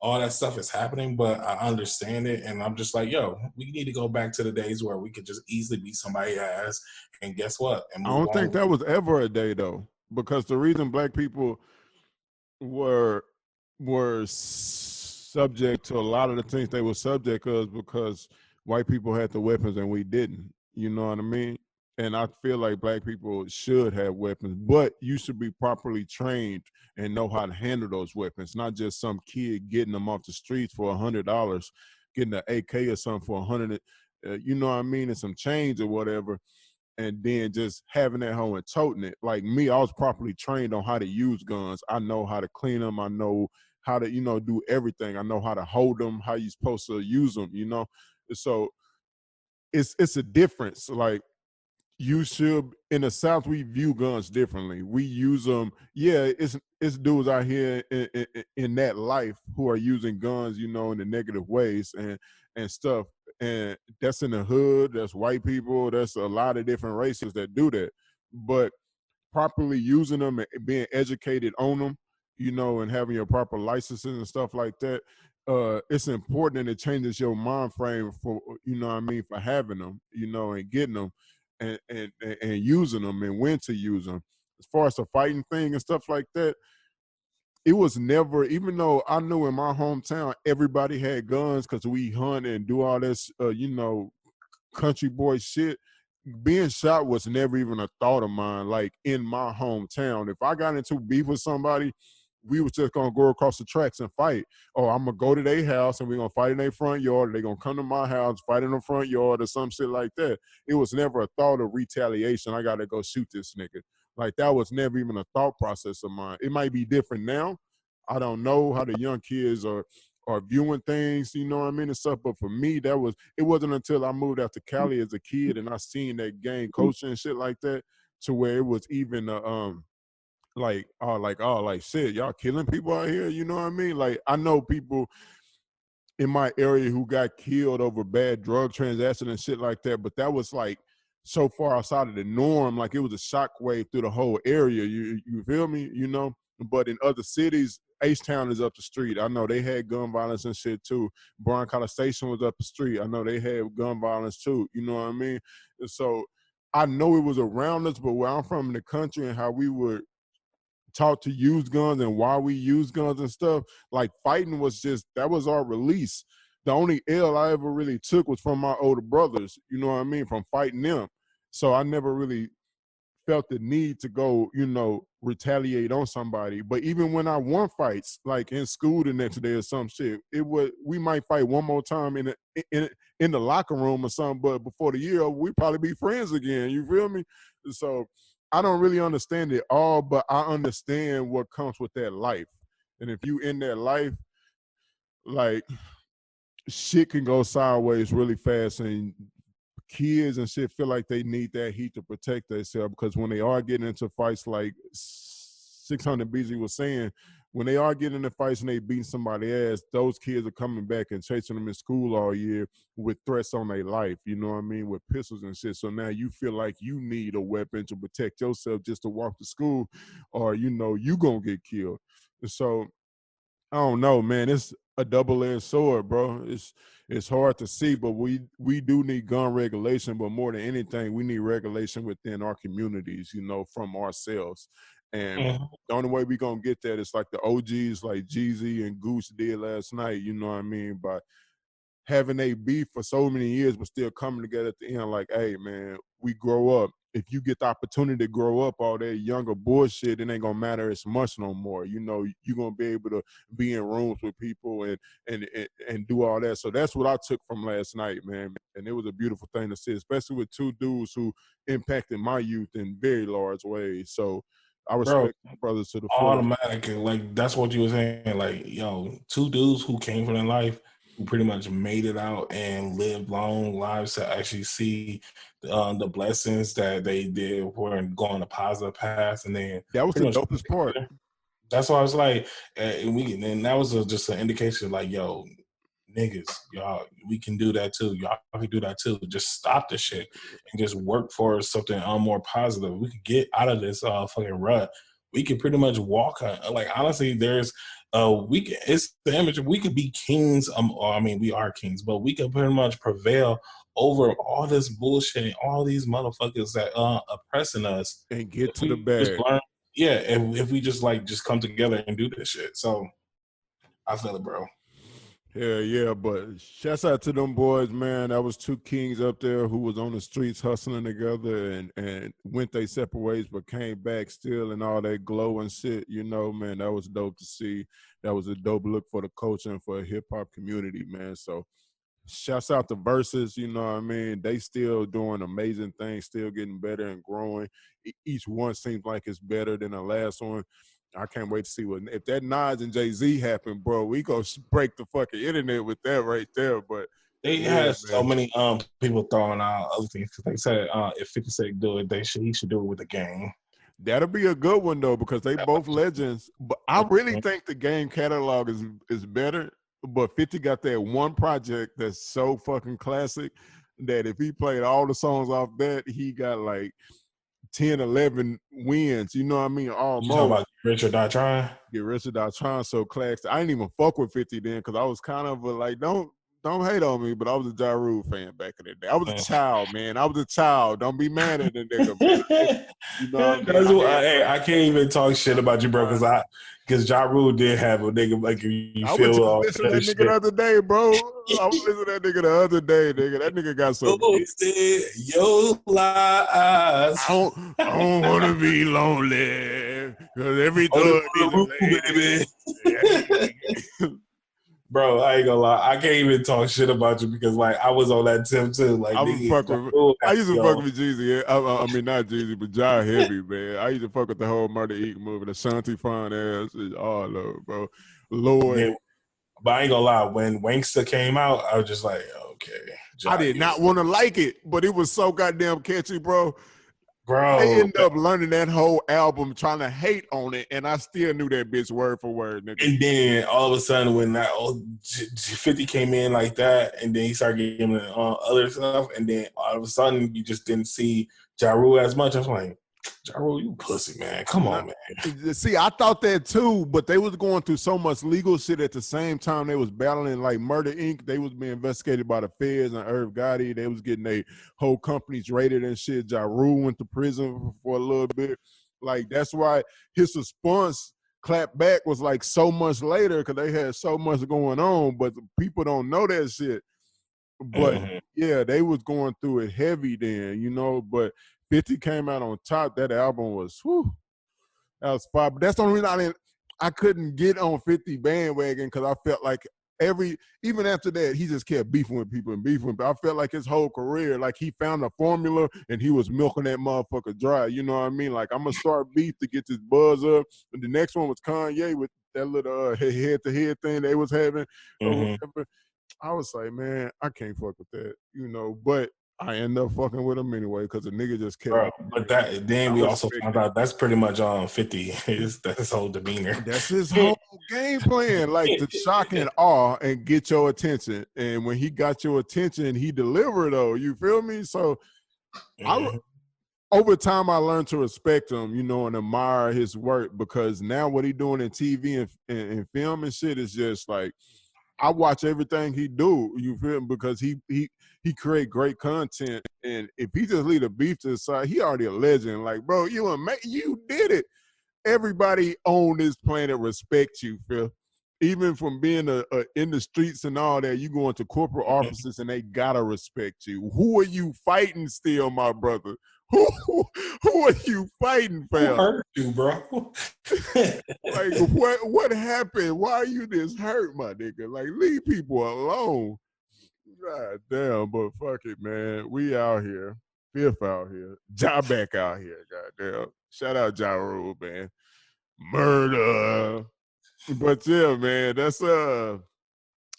all that stuff is happening, but I understand it, and I'm just like, yo, we need to go back to the days where we could just easily beat somebody's ass, and guess what? And I don't think that was ever a day, though, because the reason black people were subject to a lot of the things they were subject to is because white people had the weapons and we didn't. You know what I mean? And I feel like black people should have weapons, but you should be properly trained and know how to handle those weapons, not just some kid getting them off the streets for $100, getting an AK or something for $100, you know what I mean, and some change or whatever. and then just having that home and toting it. Like me, I was properly trained on how to use guns. I know how to clean them. I know how to, do everything. I know how to hold them, how you're supposed to use them, So it's a difference. Like, you should, in the South, we view guns differently. We use them. Yeah, it's dudes out here in that life who are using guns, in the negative ways and stuff. And that's in the hood. That's white people. That's a lot of different races that do that. But properly using them and being educated on them, and having your proper licenses and stuff like that, it's important, and it changes your mind frame for, for having them, and getting them and using them and when to use them. As far as the fighting thing and stuff like that, it was never, even though I knew in my hometown everybody had guns because we hunt and do all this, country boy shit, being shot was never even a thought of mine, like in my hometown. If I got into beef with somebody, we was just gonna go across the tracks and fight. Or I'm gonna go to their house and we're gonna fight in their front yard, or they're gonna come to my house, fight in the front yard or some shit like that. It was never a thought of retaliation. I gotta go shoot this nigga. Like, that was never even a thought process of mine. It might be different now. I don't know how the young kids are viewing things, you know what I mean, and stuff. But for me, it wasn't until I moved out to Cali as a kid and I seen that gang culture and shit like that, to where it was even like shit, y'all killing people out here, you know what I mean? Like, I know people in my area who got killed over bad drug transactions and shit like that, but that was like so far outside of the norm, like it was a shockwave through the whole area. You feel me? But in other cities, H-Town is up the street. I know they had gun violence and shit too. Bryan College Station was up the street. I know they had gun violence too. You know what I mean? And so I know it was around us, but where I'm from in the country and how we were taught to use guns and why we use guns and stuff, like fighting that was our release. The only L I ever really took was from my older brothers, you know what I mean, from fighting them. So I never really felt the need to go, retaliate on somebody. But even when I won fights, like in school the next day or some shit, we might fight one more time in the locker room or something, but before the year, we probably be friends again. You feel me? So I don't really understand it all, but I understand what comes with that life. And if you in that life, like, shit can go sideways really fast, and kids and shit feel like they need that heat to protect themselves, because when they are getting into fights, like 600 BZ was saying, when they are getting into fights and they beating somebody ass, those kids are coming back and chasing them in school all year with threats on their life, you know what I mean, with pistols and shit. So now you feel like you need a weapon to protect yourself just to walk to school, or you gonna get killed. So I don't know, man. It's a double-edged sword, bro. It's hard to see, but we do need gun regulation. But more than anything, we need regulation within our communities, from ourselves. And the only way we gonna get that is like the OGs, like Jeezy and Goose did last night. You know what I mean? By having a beef for so many years, but still coming together at the end, like, hey, man, we grow up. If you get the opportunity to grow up all that younger bullshit, it ain't gonna matter as much no more. You're gonna be able to be in rooms with people and do all that. So that's what I took from last night, man. And it was a beautiful thing to see, especially with two dudes who impacted my youth in very large ways. So I respect my brothers to the full. Automatically, like, that's what you were saying. Like, two dudes who came from their life, who pretty much made it out and lived long lives to actually see the blessings that they did were going a positive path, and then that was the pretty much dopest part. That's why I was like, and that was just an indication, like, yo, niggas, y'all, we can do that too. Y'all can do that too. Just stop the shit and just work for something more positive. We could get out of this fucking rut. We can pretty much walk on. Like, honestly, it's the image. We could be kings. Or, I mean, we are kings, but we could pretty much prevail over all this bullshit and all these motherfuckers that oppressing us and get to the bag. Yeah, if we just come together and do this shit. So I feel it, bro. Yeah, but shouts out to them boys, man. That was two kings up there who was on the streets hustling together and went their separate ways, but came back still and all that glow and shit, man. That was dope to see. That was a dope look for the culture and for a hip hop community, man. So Shouts out to Versus, you know what I mean? They still doing amazing things, still getting better and growing. Each one seems like it's better than the last one. I can't wait to see what if that Nas and Jay-Z happen, bro. We go break the fucking internet with that right there. But They yeah, had so man. many people throwing out other things because they said if 50 Cent do it, he should do it with the game. That'll be a good one though, because they both legends. But I really think the game catalog is better. But 50 got that one project that's so fucking classic that if he played all the songs off that, he got like 10, 11 wins. You know what I mean? You talking Almost. about Richard Not Trying? Get Richard Dot Trying so classic. I didn't even fuck with 50 then because I was kind of like, don't hate on me, but I was a Ja Rule fan back in the day. I was a child, man. I was a child. Don't be mad at the nigga, man. You know what I mean? Hey, I can't even talk shit about you, bro, because Ja Rule did have a nigga like you I was feel just listening to that nigga the other day, bro. I was listening to that nigga the other day, nigga. That nigga got some. Your lies. I don't want to be lonely because every thug needs a lady. Baby. Bro, I ain't gonna lie. I can't even talk shit about you because, like, I was on that tip too. Like, I used to fuck with Jeezy. I mean, not Jeezy, but Ja heavy, man. I used to fuck with the whole Murder Inc. movie, the Shanti Fun ass, all of it, bro. Lloyd. Yeah, but I ain't gonna lie. When Wanksta came out, I was just like, okay. I did not want to like it, but it was so goddamn catchy, bro. Bro, I ended up learning that whole album, trying to hate on it, and I still knew that bitch word for word, nigga. And then all of a sudden, when that 50 came in like that, and then he started getting other stuff, and then all of a sudden, you just didn't see Ja Rule as much. I was like, Ja Rule, you pussy, man. Come on, man. See, I thought that too, but they was going through so much legal shit at the same time. They was battling like Murder Inc. They was being investigated by the feds and Irv Gotti. They was getting their whole companies raided and shit. Ja Rule went to prison for a little bit. Like, that's why his response clap back was like so much later because they had so much going on, but people don't know that shit. But yeah, they was going through it heavy then, you know, but 50 came out on top. That album was, whew, that was fire. But that's the only reason I couldn't get on 50 bandwagon because I felt like even after that, he just kept beefing with people and beefing with people. I felt like his whole career, like he found a formula and he was milking that motherfucker dry. You know what I mean? Like, I'm going to start beef to get this buzz up. And the next one was Kanye with that little head-to-head thing they was having or whatever. I was like, man, I can't fuck with that, you know, but I end up fucking with him anyway because the nigga just kept. Bro, but then we also found out that's pretty much 50. That's his whole demeanor. That's his whole game plan, like to shock and awe and get your attention. And when he got your attention, he delivered though. You feel me? So over time, I learned to respect him, you know, and admire his work because now what he doing in TV and film and shit is just like, I watch everything he do, you feel me? Because he create great content, and if he just leave the beef to the side, he already a legend. Like, bro, you did it. Everybody on this planet respects you, Phil. Even from being in the streets and all that, you go into corporate offices and they gotta respect you. Who are you fighting still, my brother? Who are you fighting, fam? Who hurt you, bro? Like, what happened? Why are you this hurt, my nigga? Like, leave people alone. God damn, but fuck it, man. We out here. Fifth out here. Ja back out here, goddamn. Shout out Ja Rule, man. Murder. But yeah, man, that's oh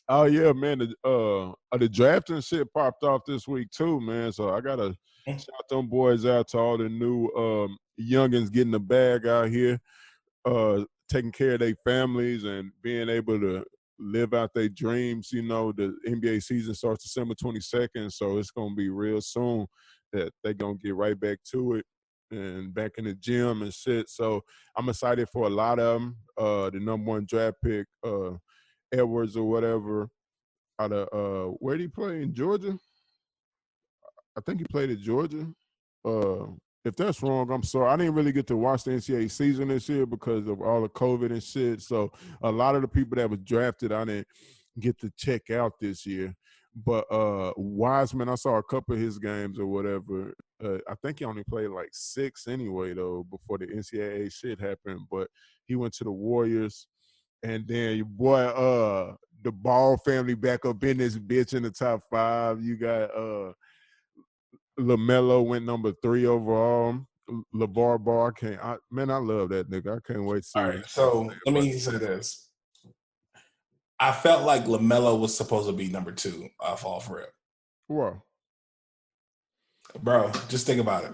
yeah, man. The drafting shit popped off this week too, man. So I gotta shout them boys out to all the new youngins getting the bag out here, taking care of their families and being able to live out their dreams. You know, the NBA season starts December 22nd, so it's gonna be real soon that they're gonna get right back to it and back in the gym and shit. So I'm excited for a lot of them. The number one draft pick, Edwards or whatever, out of where did he play in Georgia? I think he played at Georgia. If that's wrong, I'm sorry. I didn't really get to watch the NCAA season this year because of all the COVID and shit. So a lot of the people that was drafted, I didn't get to check out this year. But Wiseman, I saw a couple of his games or whatever. I think he only played like 6 anyway, though, before the NCAA shit happened. But he went to the Warriors. And then your boy, the Ball family back up in this bitch in the top 5. You got LaMelo went number 3 overall. LeVar Ball, I love that nigga. I can't wait to see All what right, he's so saying let about me say this. I felt like LaMelo was supposed to be number 2 off all for it. Wow. Bro, just think about it.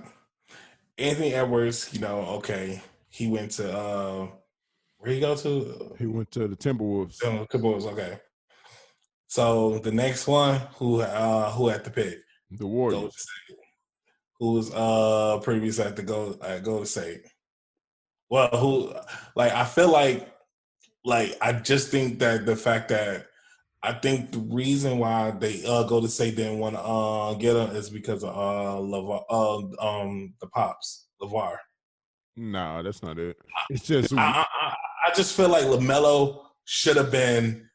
Anthony Edwards, okay, he went to where he go to? He went to the Timberwolves. Timberwolves, okay. So the next one, who had to pick? The Warriors. Who was previous at Golden State? Well, I feel like I just think that the fact that I think the reason why they Golden State didn't want to get him is because of the Pops, LeVar. Nah, that's not it. It's just I just feel like LaMelo should have been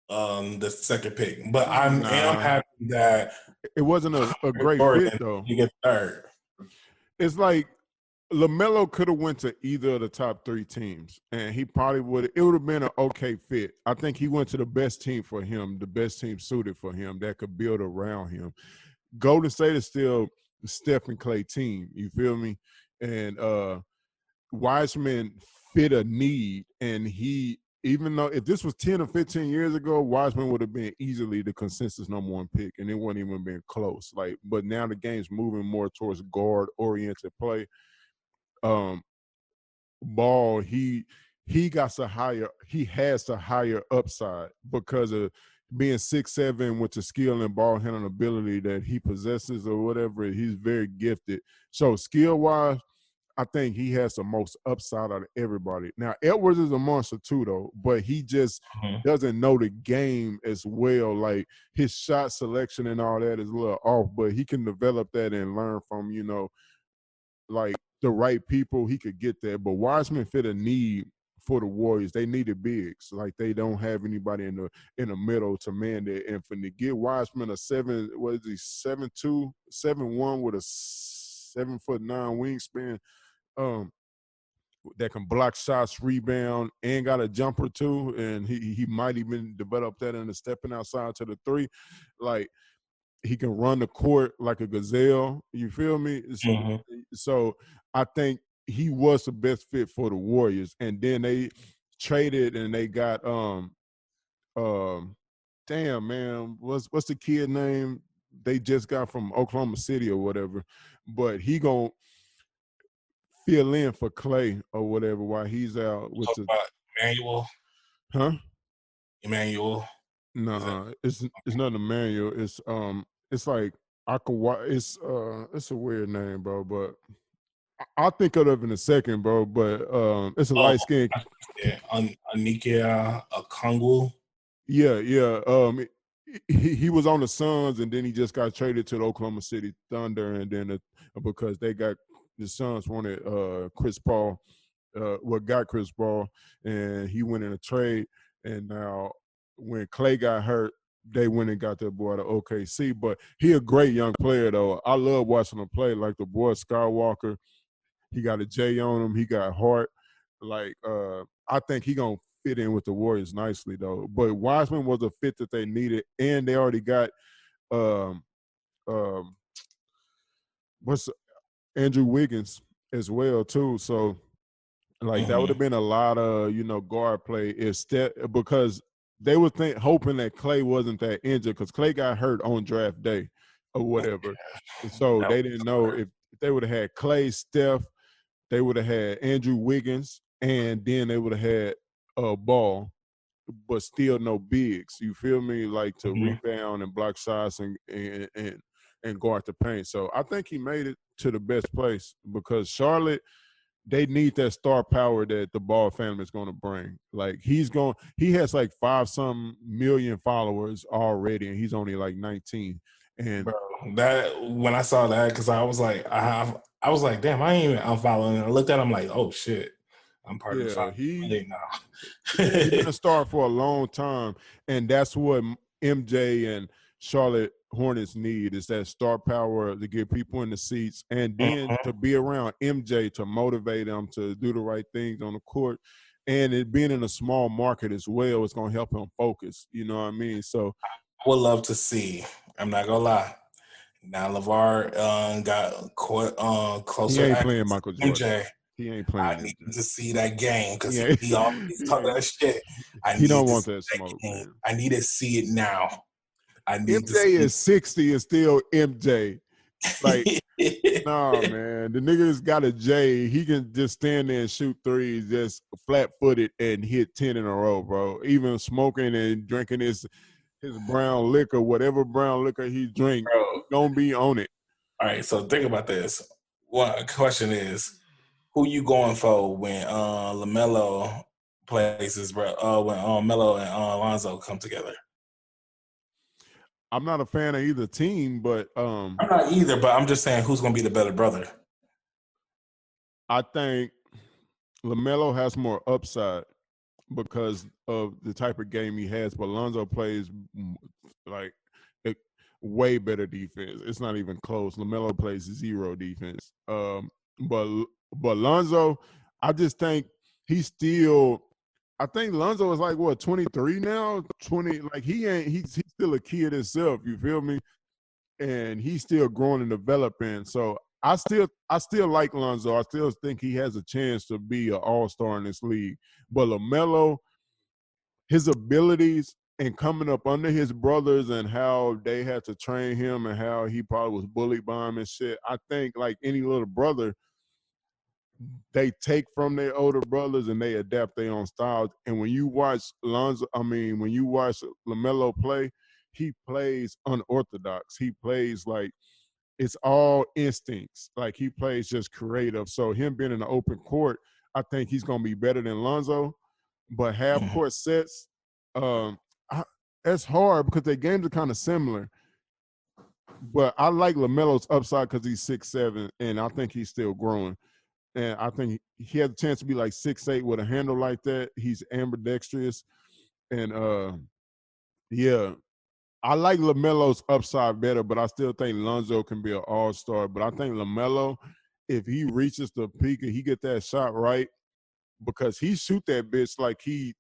the second pick, but I am happy that it wasn't a great Jordan, fit though. You get third. It's like LaMelo could have went to either of the top 3 teams, and he probably would. It would have been an okay fit. I think he went to the best team for him, the best team suited for him that could build around him. Golden State is still the Steph and Clay team. You feel me? And Wiseman fit a need, and even though if this was 10 or 15 years ago, Wiseman would have been easily the consensus number 1 pick, and it wouldn't even been close. But now the game's moving more towards guard-oriented play. Ball, he has a higher upside because of being 6'7" with the skill and ball handling ability that he possesses or whatever. He's very gifted. So skill-wise, I think he has the most upside out of everybody. Now, Edwards is a monster too, though, but he just doesn't know the game as well. Like, his shot selection and all that is a little off, but he can develop that and learn from, like the right people. He could get there. But Wiseman fit a need for the Warriors. They needed bigs. Like, they don't have anybody in the middle to man that. And for to get Wiseman a 7'2", 7'1" with a 7'9" wingspan, that can block shots, rebound, and got a jumper too. And he might even develop that into stepping outside to the 3. Like, he can run the court like a gazelle. You feel me? So I think he was the best fit for the Warriors. And then they traded and they got damn man, what's the kid name they just got from Oklahoma City or whatever? But he gonna fill in for Clay or whatever while he's out with Emmanuel. Huh? Emmanuel. No, it's not Emmanuel. It's like Akawa. It's a weird name, bro. But I'll think of it in a second, bro. But it's a light skin. Yeah, Anikia Okongwu. Yeah. He was on the Suns, and then he just got traded to the Oklahoma City Thunder, and then because the Suns wanted Chris Paul, got Chris Paul, and he went in a trade, and now when Clay got hurt, they went and got that boy to OKC. But he a great young player, though. I love watching him play. Like the boy Skywalker, he got a J on him. He got heart. Like I think he gonna fit in with the Warriors nicely, though. But Wiseman was a fit that they needed, and they already got what's Andrew Wiggins as well too. So like that would have been a lot of guard play because they were hoping that Clay wasn't that injured because Clay got hurt on draft day or whatever. And so they didn't know if they would have had Clay, Steph, they would have had Andrew Wiggins, and then they would have had Ball, but still no bigs. You feel me? Like to rebound and block shots and guard the paint. So I think he made it to the best place because Charlotte, they need that star power that the Ball family is going to bring. Like he has like 5-some million followers already, and he's only like 19. And bro, that when I saw that, because I was like, damn, I ain't even unfollowing. And I looked at him like, oh shit, I'm part of the 5 million now. He's been a star for a long time, and that's what MJ and Charlotte Hornets need is that star power to get people in the seats, and then to be around MJ to motivate them to do the right things on the court. and it being in a small market as well, it's gonna help him focus. You know what I mean? So I would love to see. I'm not gonna lie. Now LeVar got he closer ain't access playing to Michael Jordan. MJ. He ain't I playing need MJ. to see that game because He ain't. he always talk that shit. I He need don't to want see that that smoke, game. man. I need to see it now. I need to MJ see is 60 and still MJ. Like, it. nah, man. The nigga's got a J. He can just stand there and shoot threes, just flat footed and hit 10 in a row, bro. Even smoking and drinking his brown liquor, whatever brown liquor he drink, Bro. gonna be on it. All right, so think about this. One question is, who you going for when LaMelo plays his bro? When Melo and Alonzo come together? I'm not a fan of either team, but I'm not either, but I'm just saying who's gonna be the better brother. I think LaMelo has more upside because of the type of game he has, but Lonzo plays like way better defense. It's not even close. LaMelo plays zero defense. But Lonzo, I just think he's still. I think Lonzo is like what 23 now. 20, like he's still a kid himself. You feel me? And he's still growing and developing. So I still like Lonzo. I still think he has a chance to be an all-star in this league. But LaMelo, his abilities and coming up under his brothers and how they had to train him and how he probably was bullied by him and shit. I think like any little brother, they take from their older brothers and they adapt their own styles. And when you watch when you watch LaMelo play, he plays unorthodox. He plays like it's all instincts. Like he plays just creative. So him being in the open court, I think he's gonna be better than Lonzo. But half court sets, that's hard because their games are kind of similar. But I like LaMelo's upside because he's 6'7", and I think he's still growing. And I think he has a chance to be like 6'8" with a handle like that. He's ambidextrous. And yeah, I like LaMelo's upside better, but I still think Lonzo can be an all-star. But I think LaMelo, if he reaches the peak and he get that shot right, because he shoot that bitch like he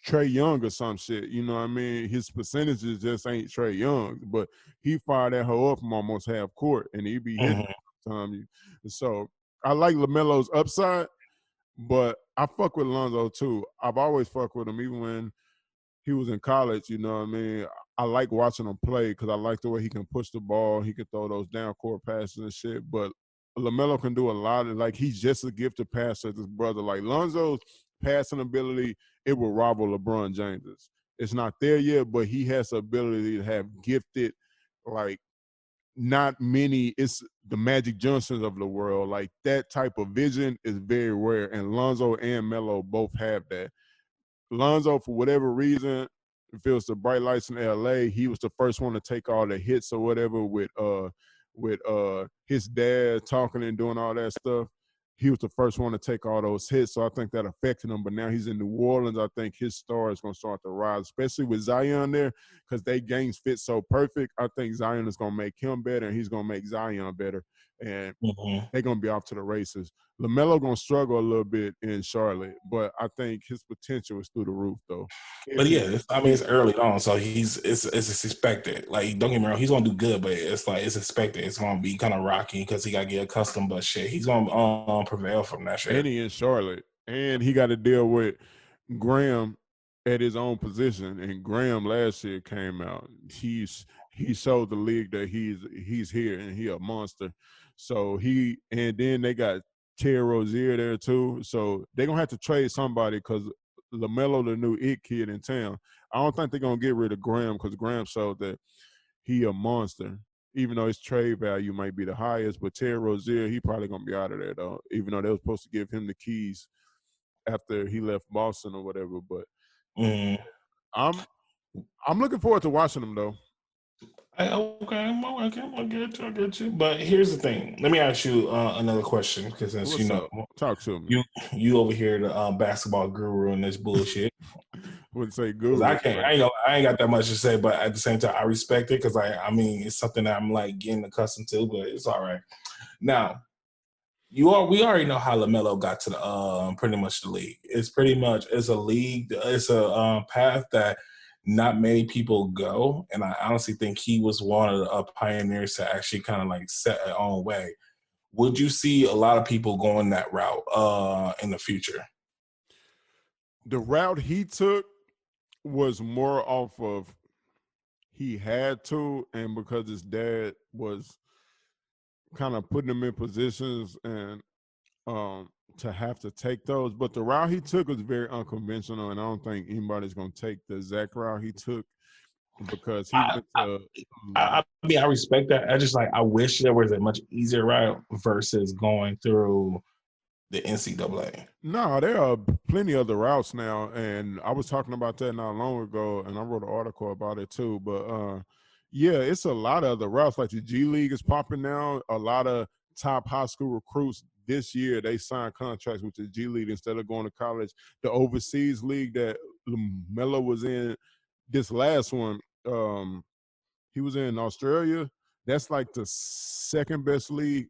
Trey Young or some shit. You know what I mean? His percentages just ain't Trey Young, but he fired that hoe up from almost half court, and he be hitting time. So I like LaMelo's upside, but I fuck with Lonzo too. I've always fucked with him, even when he was in college. You know what I mean? I like watching him play because I like the way he can push the ball. He can throw those down court passes and shit. But LaMelo can do a lot of, like, he's just a gifted passer as his brother. Like Lonzo's passing ability, it will rival LeBron James's. It's not there yet, but he has the ability to have gifted, like, not many, it's the Magic Johnsons of the world. Like, that type of vision is very rare, and Lonzo and Melo both have that. Lonzo, for whatever reason, if it was the bright lights in LA, he was the first one to take all the hits or whatever with his dad talking and doing all that stuff. He was the first one to take all those hits, so I think that affected him. But now he's in New Orleans. I think his star is going to start to rise, especially with Zion there, because they games fit so perfect. I think Zion is going to make him better, and he's going to make Zion better. And they're going to be off to the races. LaMelo going to struggle a little bit in Charlotte, but I think his potential is through the roof, though. But yeah, I mean, it's early on, so it's expected. Like, don't get me wrong, he's gonna do good, but it's like it's expected. It's gonna be kind of rocky because he gotta get accustomed. But shit, he's gonna prevail from that shit. And he in Charlotte, and he got to deal with Graham at his own position. And Graham last year came out. He showed the league that he's here and he a monster. So and then they got Terry Rozier there too. So they're gonna have to trade somebody because LaMelo, the new it kid in town. I don't think they're gonna get rid of Graham because Graham showed that he a monster. Even though his trade value might be the highest, but Terry Rozier, he probably gonna be out of there though. Even though they were supposed to give him the keys after he left Boston or whatever. But I'm looking forward to watching him though. Okay, I get you. But here's the thing. Let me ask you another question because since What's up? Talk to me. You over here the basketball guru and this bullshit. Wouldn't say guru. I ain't got that much to say, but at the same time, I respect it because I mean it's something that I'm like getting accustomed to, but it's all right. Now, we already know how LaMelo got to the pretty much the league. It's a league. It's a path that not many people go, and I honestly think he was one of the pioneers to actually kind of like set their own way. Would you see a lot of people going that route in the future? The route he took was more off of he had to, and because his dad was kind of putting him in positions and to have to take those. But the route he took was very unconventional, and I don't think anybody's going to take the exact route he took because he went to. I mean, I respect that. I just I wish there was a much easier route versus going through the NCAA. No, there are plenty of other routes now, and I was talking about that not long ago, and I wrote an article about it too. But yeah, it's a lot of other routes. Like the G League is popping now. A lot of top high school recruits this year they signed contracts with the G League instead of going to college. The overseas league that Melo was in, this last one, he was in Australia. That's like the second best league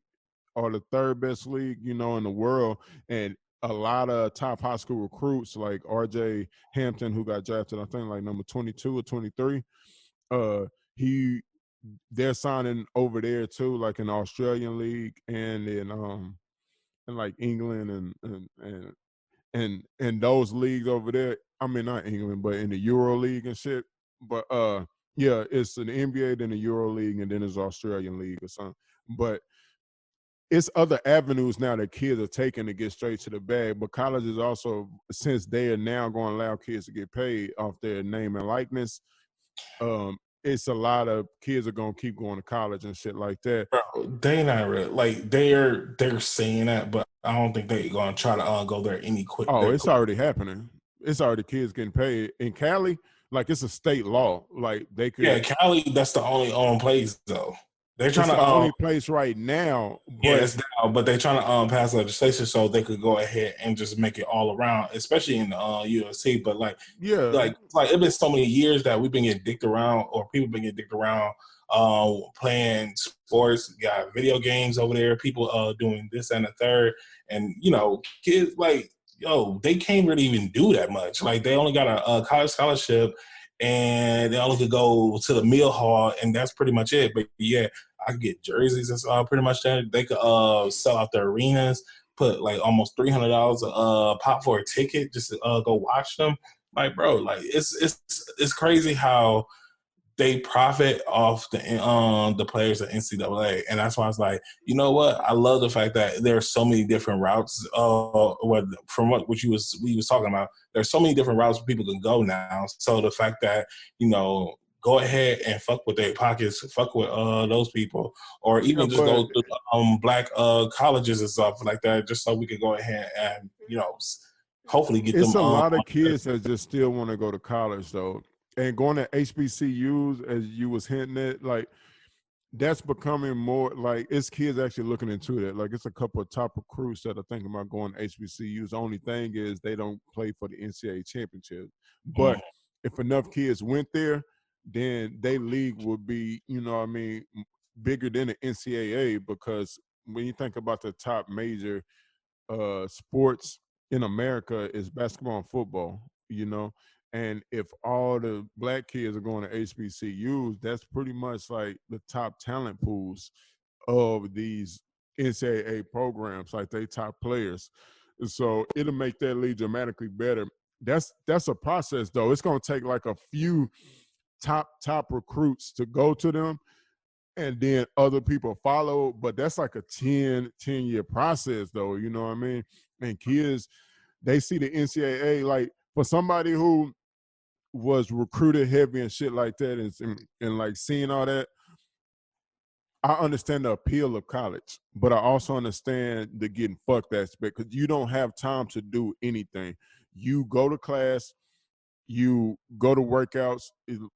or the third best league, in the world. And a lot of top high school recruits like RJ Hampton, who got drafted, I think like number 22 or 23. They're signing over there too, like in the Australian league and in like England and those leagues over there. I mean, not England, but in the Euro League and shit. But yeah, it's an NBA, then the Euro League, and then there's Australian League or something. But it's other avenues now that kids are taking to get straight to the bag. But colleges also, since they are now going to allow kids to get paid off their name and likeness, it's a lot of kids are going to keep going to college and shit like that. Bro, they not real. Like they're saying that, but I don't think they're going to try to go there any quick. Oh, it's already happening. It's already kids getting paid in Cali. Like it's a state law. Like they could. Yeah, Cali. That's the only place though. They're trying it's to the only place right now. But yeah, it's now, but they're trying to pass legislation so they could go ahead and just make it all around, especially in the UFC. But yeah, like it's been so many years that we've been getting dicked around, or people been getting dicked around, playing sports. Got video games over there. People doing this and the third, and kids they can't really even do that much. Like they only got a college scholarship, and they only could go to the meal hall, and that's pretty much it. But yeah, I could get jerseys and pretty much that. They could sell out the arenas, put like almost $300 a pop for a ticket just to go watch them. Like, bro, like it's crazy how they profit off the players at NCAA, and that's why I was like, you know what? I love the fact that there are so many different routes. From what we was talking about, there's so many different routes people can go now. So the fact that go ahead and fuck with their pockets, fuck with those people, or even just go to black colleges and stuff like that, just so we could go ahead and hopefully get them. It's a lot of kids that just still want to go to college though. And going to HBCUs, as you was hinting at, like that's becoming more like it's kids actually looking into that. Like it's a couple of top recruits that are thinking about going to HBCUs. The only thing is they don't play for the NCAA championship. But if enough kids went there, then their league would be, bigger than the NCAA, because when you think about the top major sports in America is basketball and football, and if all the black kids are going to HBCUs, that's pretty much like the top talent pools of these NCAA programs, like they top players. So it'll make that league dramatically better. That's a process though. It's going to take like a few top recruits to go to them, and then other people follow. But that's like a 10-year process though, you know what I mean? And kids, they see the NCAA, like for somebody who was recruited heavy and shit like that, and like seeing all that, I understand the appeal of college, but I also understand the getting fucked aspect, because you don't have time to do anything. You go to class, you go to workouts,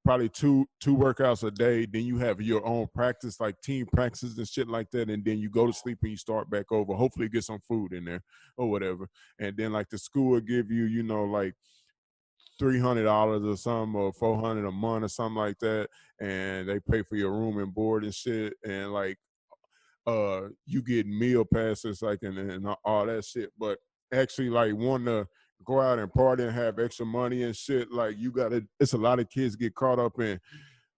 probably two workouts a day, then you have your own practice, like team practices and shit like that, and then you go to sleep and you start back over, hopefully get some food in there or whatever. And then like the school will give you, like $300 or something, or $400 a month or something like that, and they pay for your room and board and shit. And like you get meal passes like and all that shit. But actually, like wanting to go out and party and have extra money and shit, like you gotta. It's a lot of kids get caught up in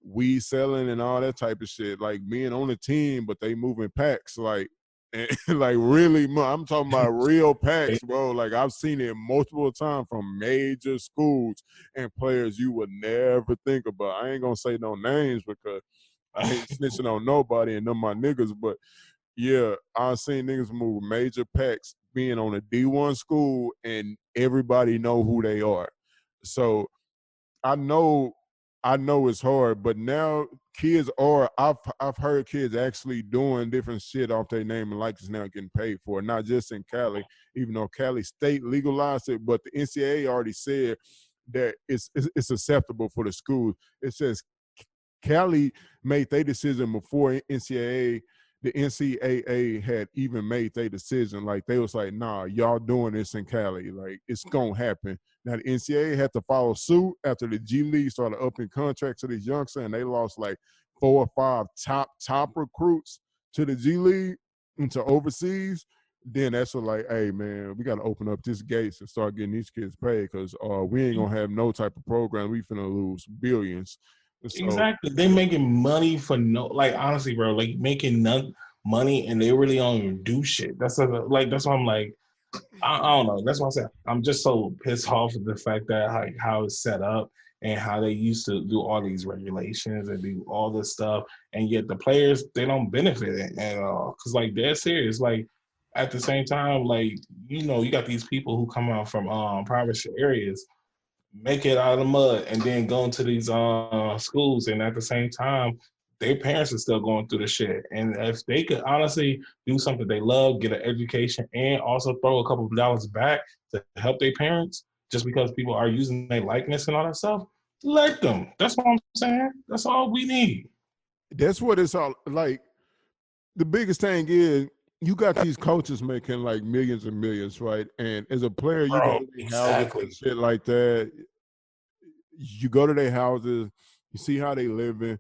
weed selling and all that type of shit. Like being on the team, but they moving packs, like. And like really, I'm talking about real packs, bro. Like I've seen it multiple times from major schools and players you would never think about. I ain't gonna say no names because I ain't snitching on nobody and them my niggas, but yeah, I've seen niggas move major packs being on a D1 school and everybody know who they are. So I know it's hard, but now kids are I've heard kids actually doing different shit off their name and likeness now getting paid for it, not just in Cali, even though Cali State legalized it, but the NCAA already said that it's acceptable for the schools. It says Cali made their decision before the NCAA had even made their decision. Like they was like, nah, y'all doing this in Cali. Like it's gonna happen. Now the NCAA had to follow suit after the G League started upping contracts to these youngsters, and they lost like 4 or 5 top recruits to the G League into overseas. Then that's what like, hey man, we gotta open up this gates and start getting these kids paid because we ain't gonna have no type of program. We finna lose billions. So, exactly. They making money for no, like honestly, bro, like making none money and they really don't even do shit. That's why I'm like, I don't know. That's why I said I'm just so pissed off at the fact that like how it's set up and how they used to do all these regulations and do all this stuff, and yet the players they don't benefit it at all because like they're serious. Like at the same time, like you got these people who come out from private areas make it out of the mud and then go into these schools and at the same time their parents are still going through the shit, and if they could honestly do something they love, get an education and also throw a couple of dollars back to help their parents just because people are using their likeness and all that stuff, let them. That's what I'm saying. That's all we need. that's what it's all like. The biggest thing is you got these coaches making like millions and millions, right? And as a player, you go Bro, to their houses and exactly. shit like that. You go to their houses, you see how they living.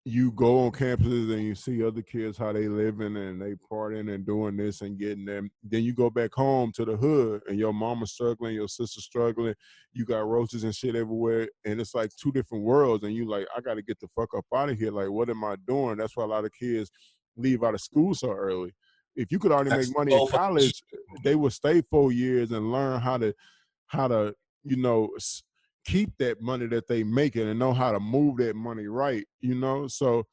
You go on campuses and you see other kids how they living and they partying and doing this and getting them. Then you go back home to the hood and your mama's struggling, your sister's struggling. You got roaches and shit everywhere, and it's like two different worlds. And you like, I got to get the fuck up out of here. Like, what am I doing? That's why a lot of kids leave out of school so early. If you could already make That's money in so fucking college, they would stay 4 years and learn how to you know keep that money that they making and know how to move that money right, so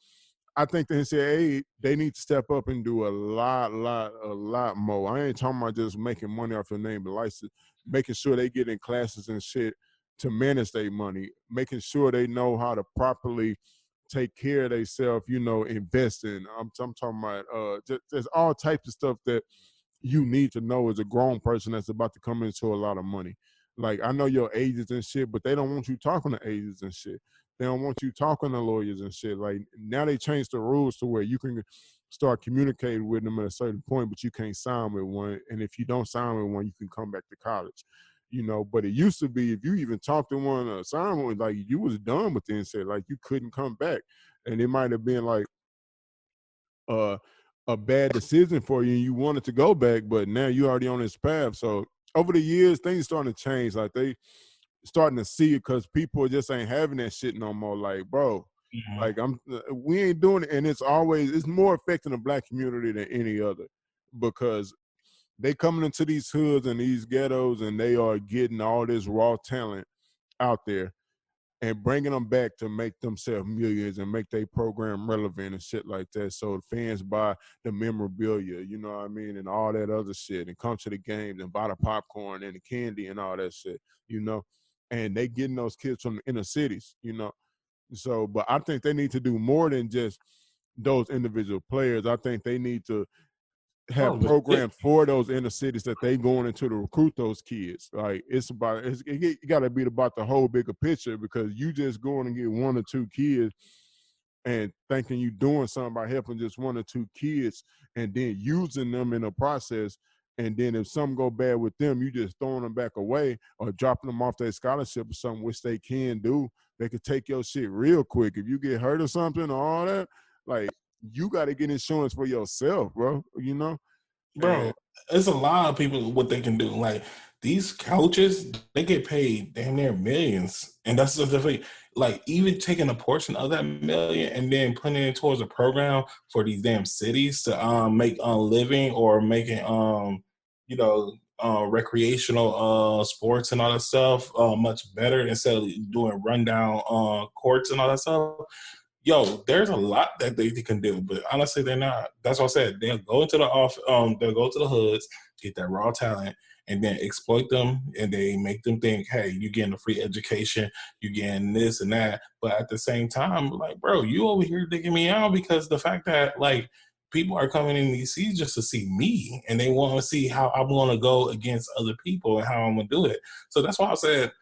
I think the NCAA, they need to step up and do a lot more. I ain't talking about just making money off your name but license, making sure they get in classes and shit to manage their money, making sure they know how to properly take care of themselves, investing. I'm talking about there's all types of stuff that you need to know as a grown person that's about to come into a lot of money. Like I know your agents and shit, but they don't want you talking to agents and shit. They don't want you talking to lawyers and shit. Like now they changed the rules to where you can start communicating with them at a certain point, but you can't sign with one. And if you don't sign with one, you can come back to college. But it used to be if you even talked to one or signed one, like you was done with the NCAA, like you couldn't come back. And it might have been like uh, a bad decision for you and you wanted to go back, but now you're already on this path. So over the years, things starting to change. Like they starting to see it because people just ain't having that shit no more. Like, bro, Mhm. like we ain't doing it. And it's more affecting the black community than any other because they coming into these hoods and these ghettos and they are getting all this raw talent out there and bringing them back to make themselves millions and make their program relevant and shit like that. So the fans buy the memorabilia, you know what I mean, and all that other shit, and come to the games and buy the popcorn and the candy and all that shit. And they getting those kids from the inner cities. So, but I think they need to do more than just those individual players. I think they need to have Bro, programs for those inner cities that they going into to recruit those kids. Like it got to be about the whole bigger picture because you just going and get one or two kids and thinking you doing something by helping just one or two kids and then using them in the process. And then if something go bad with them, you just throwing them back away or dropping them off their scholarship or something, which they can do. They could take your shit real quick. If you get hurt or something or all that, like you got to get insurance for yourself, bro. You know, and Bro, it's a lot of people what they can do. Like these coaches, they get paid damn near millions, and that's the thing. Like even taking a portion of that million and then putting it towards a program for these damn cities to make a living or making you know recreational sports and all that stuff much better instead of doing rundown courts and all that stuff. Yo, there's a lot that they can do, but honestly, they're not. That's what I said. They'll go into the off, they'll go to the hoods, get that raw talent, and then exploit them, and they make them think, hey, you're getting a free education, you're getting this and that. But at the same time, like, bro, you over here digging me out because the fact that like people are coming in these seats just to see me, and they want to see how I'm going to go against other people and how I'm going to do it. So that's why I said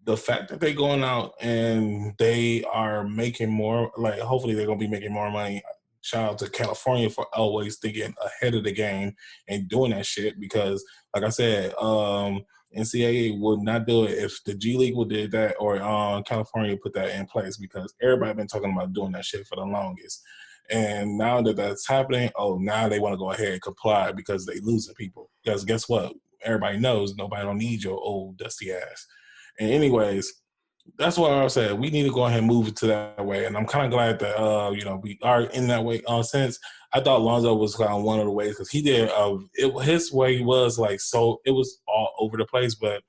the fact that they're going out and they are making more, like hopefully they're gonna be making more money. Shout out to California for always thinking ahead of the game and doing that shit because, like I said, NCAA would not do it if the G League would did that or California put that in place because everybody been talking about doing that shit for the longest. And now that that's happening, now they want to go ahead and comply because they losing people. Because guess what? Everybody knows nobody don't need your old dusty ass. And anyways, that's what I said. We need to go ahead and move it to that way. And I'm kind of glad that we are in that way. Since I thought Lonzo was kind of one of the ways because he did his way was like so it was all over the place. But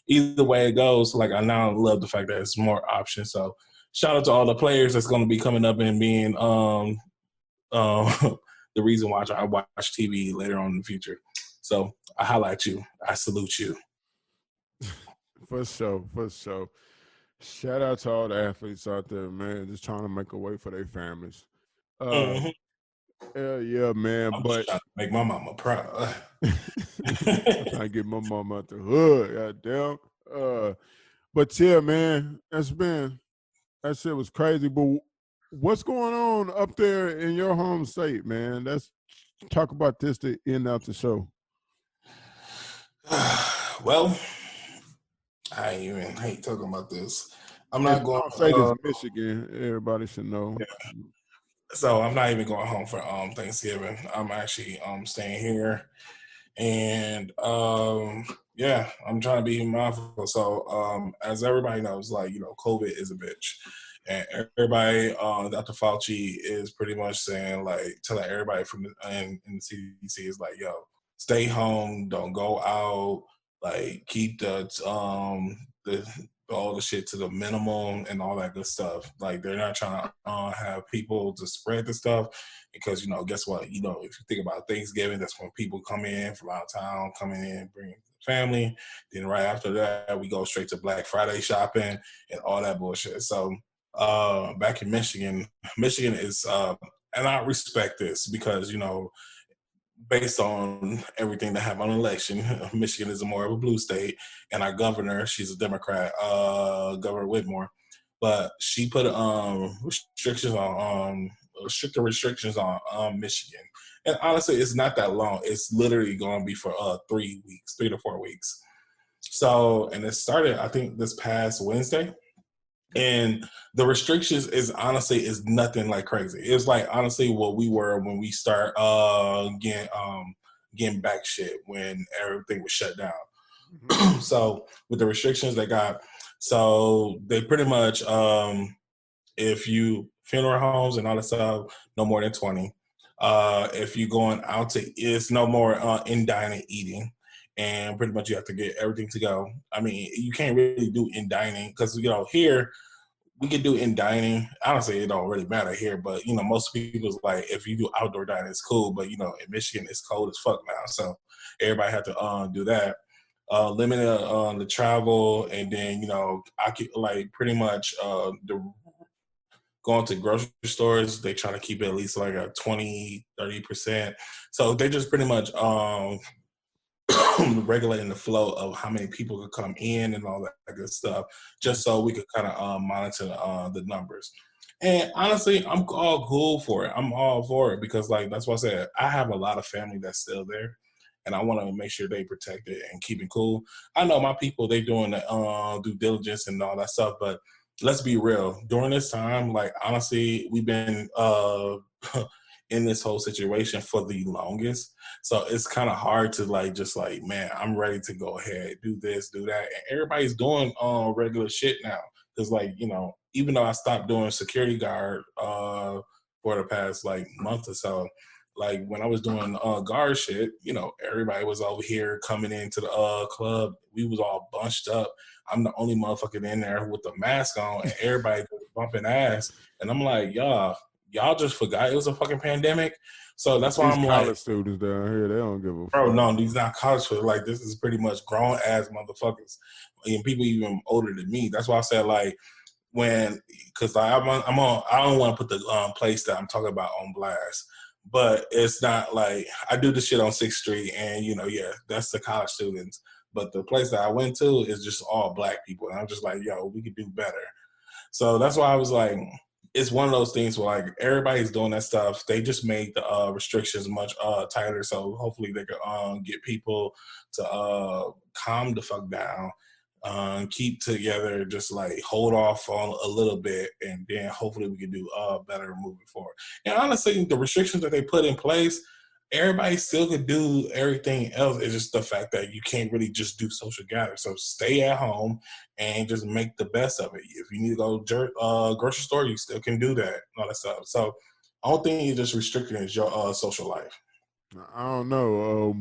either way it goes, like I now love the fact that it's more options. So shout out to all the players that's going to be coming up and being the reason why I watch TV later on in the future. So I highlight you. I salute you. for sure, for sure. Shout out to all the athletes out there, man, just trying to make a way for their families. Mm-hmm. Yeah, man. I'm But just trying to make my mama proud. I'm trying to get my mom out the hood, goddamn. But yeah, man, that shit was crazy. But what's going on up there in your home state, man? Let's talk about this to end out the show. Well, I even hate talking about this. I'm not going. State is Michigan. Everybody should know. Yeah. So I'm not even going home for Thanksgiving. I'm actually staying here, and yeah, I'm trying to be mindful. So as everybody knows, like COVID is a bitch, and everybody, Dr. Fauci is pretty much saying like telling everybody from in the CDC is like, yo, stay home, don't go out, like keep the all the shit to the minimum and all that good stuff. Like they're not trying to have people to spread the stuff because guess what? If you think about Thanksgiving, that's when people come in from out of town, coming in, bringing family. Then right after that, we go straight to Black Friday shopping and all that bullshit. So back in Michigan is and I respect this because based on everything that happened on election, Michigan is more of a blue state, and our governor, she's a Democrat, Governor Whitmore, but she put stricter restrictions on Michigan. And honestly, it's not that long. It's literally going to be for 3 to 4 weeks. So, and it started, I think, this past Wednesday. And the restrictions is nothing like crazy. It's like honestly what we were when we start getting back shit when everything was shut down. Mm-hmm. So with the restrictions they got, so they pretty much if you funeral homes and all that stuff, no more than 20. If you going out to, it's no more in dining eating. And pretty much you have to get everything to go. I mean, you can't really do in dining because here we can do in dining. Honestly, it don't really matter here, but most people's like if you do outdoor dining, it's cool. But in Michigan, it's cold as fuck now, so everybody had to do that. Limit the travel, and then I could like pretty much going to grocery stores. They trying to keep it at least like a 20-30%. So they just pretty much regulating the flow of how many people could come in and all that good stuff, just so we could kind of monitor the numbers. And honestly, I'm all cool for it. I'm all for it because, like, that's what I said. I have a lot of family that's still there, and I want to make sure they protect it and keep it cool. I know my people, they doing the due diligence and all that stuff, but let's be real. During this time, like, honestly, we've been in this whole situation for the longest. So it's kind of hard to man, I'm ready to go ahead, do this, do that. And everybody's doing regular shit now. Cause even though I stopped doing security guard for the past month or so, when I was doing guard shit, everybody was over here coming into the club. We was all bunched up. I'm the only motherfucker in there with the mask on, and everybody just bumping ass. And I'm like, y'all just forgot it was a fucking pandemic. So that's why These I'm college students down here, they don't give a bro, fuck. no, these not college students. This is pretty much grown ass motherfuckers, and people even older than me. That's why I said because I don't want to put the place that I'm talking about on blast, but it's not like I do this shit on 6th Street, and that's the college students. But the place that I went to is just all black people, and I'm just like, yo, we could do better. So that's why I was like, it's one of those things where everybody's doing that stuff. They just made the restrictions much tighter, so hopefully they could get people to calm the fuck down, keep together, just hold off on a little bit, and then hopefully we can do better moving forward. And honestly, the restrictions that they put in place, everybody still could do everything else. It's just the fact that you can't really just do social gatherings. So stay at home and just make the best of it. If you need to go grocery store, you still can do that and all that stuff. So only thing you're just restricting is your social life. I don't know.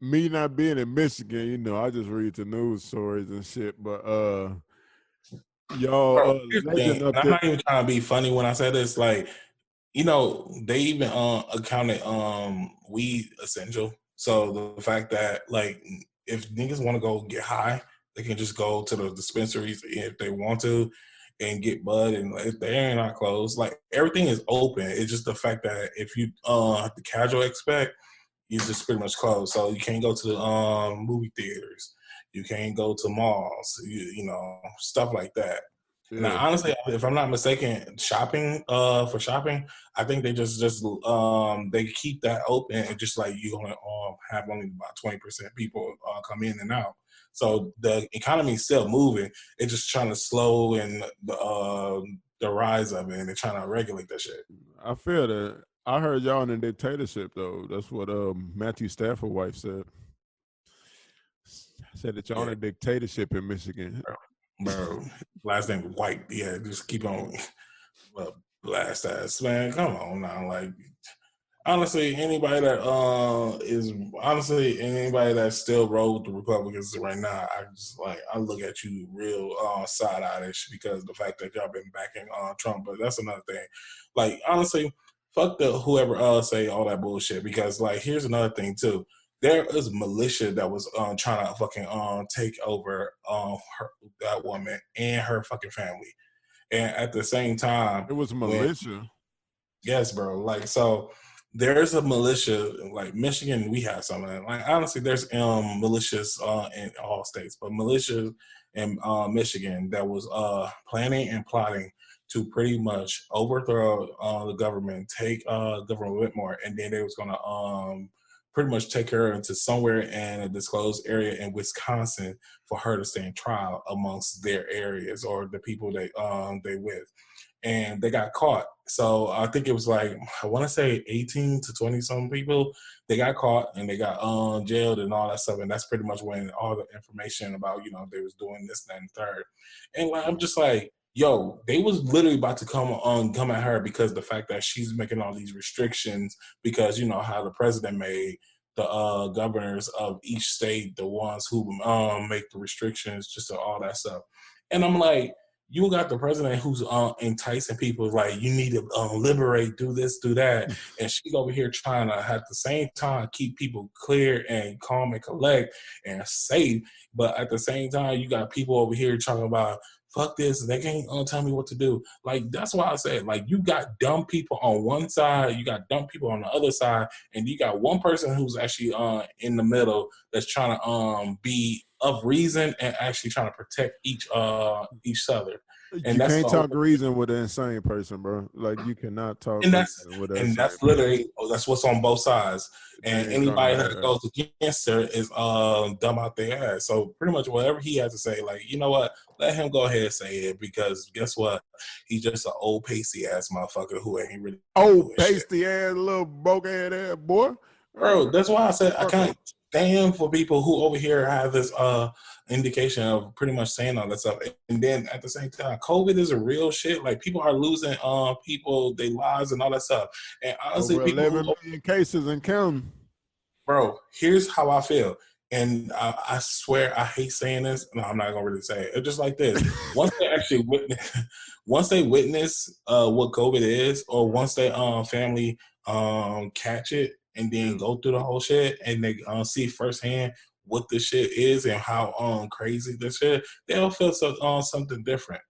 Me not being in Michigan, I just read the news stories and shit. But Bro, y'all here's the legend thing. up I'm there. not even trying to be funny when I say this. They even accounted weed essential. So the fact that if niggas want to go get high, they can just go to the dispensaries if they want to and get bud, and if they're not closed, everything is open. It's just the fact that if you the casual expect, it's just pretty much closed. So you can't go to the movie theaters, you can't go to malls, stuff like that. And Yeah. honestly, if I'm not mistaken, for shopping, I think they just they keep that open, and just you only have only about 20% people come in and out. So the economy is still moving. It's just trying to slow in the rise of it, and they're trying to regulate that shit. I feel that. I heard y'all in a dictatorship though. That's what Matthew Stafford wife said. Said that y'all in Yeah, a dictatorship in Michigan. bro. Last name White. Yeah, just keep on blast ass man. Come on now, honestly, anybody that anybody that still roll with the Republicans right now, I look at you real side eyeish because the fact that y'all been backing Trump. But that's another thing. Honestly, fuck whoever say all that bullshit, because here's another thing too. There is militia that was trying to fucking take over that woman and her fucking family, and at the same time, It was when militia. yes, bro. So there's a militia Michigan. We have some of that. Honestly, there's militias in all states, but militias in Michigan that was planning and plotting to pretty much overthrow the government, take Governor Whitmore, and then they was gonna pretty much take her into somewhere in a disclosed area in Wisconsin for her to stand trial amongst their areas or the people they with, and they got caught. So I think it was I want to say 18 to 20 some people. They got caught and they got jailed and all that stuff. And that's pretty much when all the information about they was doing this, that, and third. And I'm just like, yo, they was literally about to come at her because the fact that she's making all these restrictions, because how the president made the governors of each state the ones who make the restrictions, just all that stuff. And I'm like, you got the president who's enticing people you need to liberate, do this, do that, and she's over here trying to at the same time keep people clear and calm and collect and safe. But at the same time, you got people over here talking about fuck this, they can't tell me what to do. That's why I said you got dumb people on one side, you got dumb people on the other side, and you got one person who's actually in the middle that's trying to be of reason and actually trying to protect each other. And You that's can't the whole talk reason with an insane person, bro. Like you cannot talk and reason with an insane that's person. literally that's what's on both sides. They And ain't gonna anybody have that that. goes against her is dumb out their ass. So pretty much whatever he has to say, like, you know what, let him go ahead and say it, because guess what? He's just an old pasty ass motherfucker who ain't really Oh, doing pasty shit. ass little broke ass boy. Bro, that's why I said I Fuck him. can't stand for people who over here have this indication of pretty much saying all that stuff. And then at the same time, COVID is a real shit. Like, people are losing people, their lives and all that stuff. And honestly, Over people 11 who, million cases and counting. bro, here's how I feel. And I swear I hate saying this. No, I'm not gonna really say it. It's just like this. Once they actually witness what COVID is, or once they family catch it and then go through the whole shit and they see firsthand what this shit is and how crazy this shit, they'll feel something different.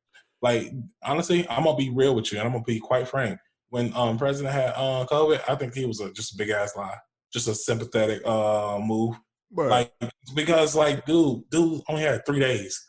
Like, honestly, I'm gonna be real with you and I'm gonna be quite frank. When President had COVID, I think he was just a big ass lie, just a sympathetic move. But Like, because like dude only had 3 days.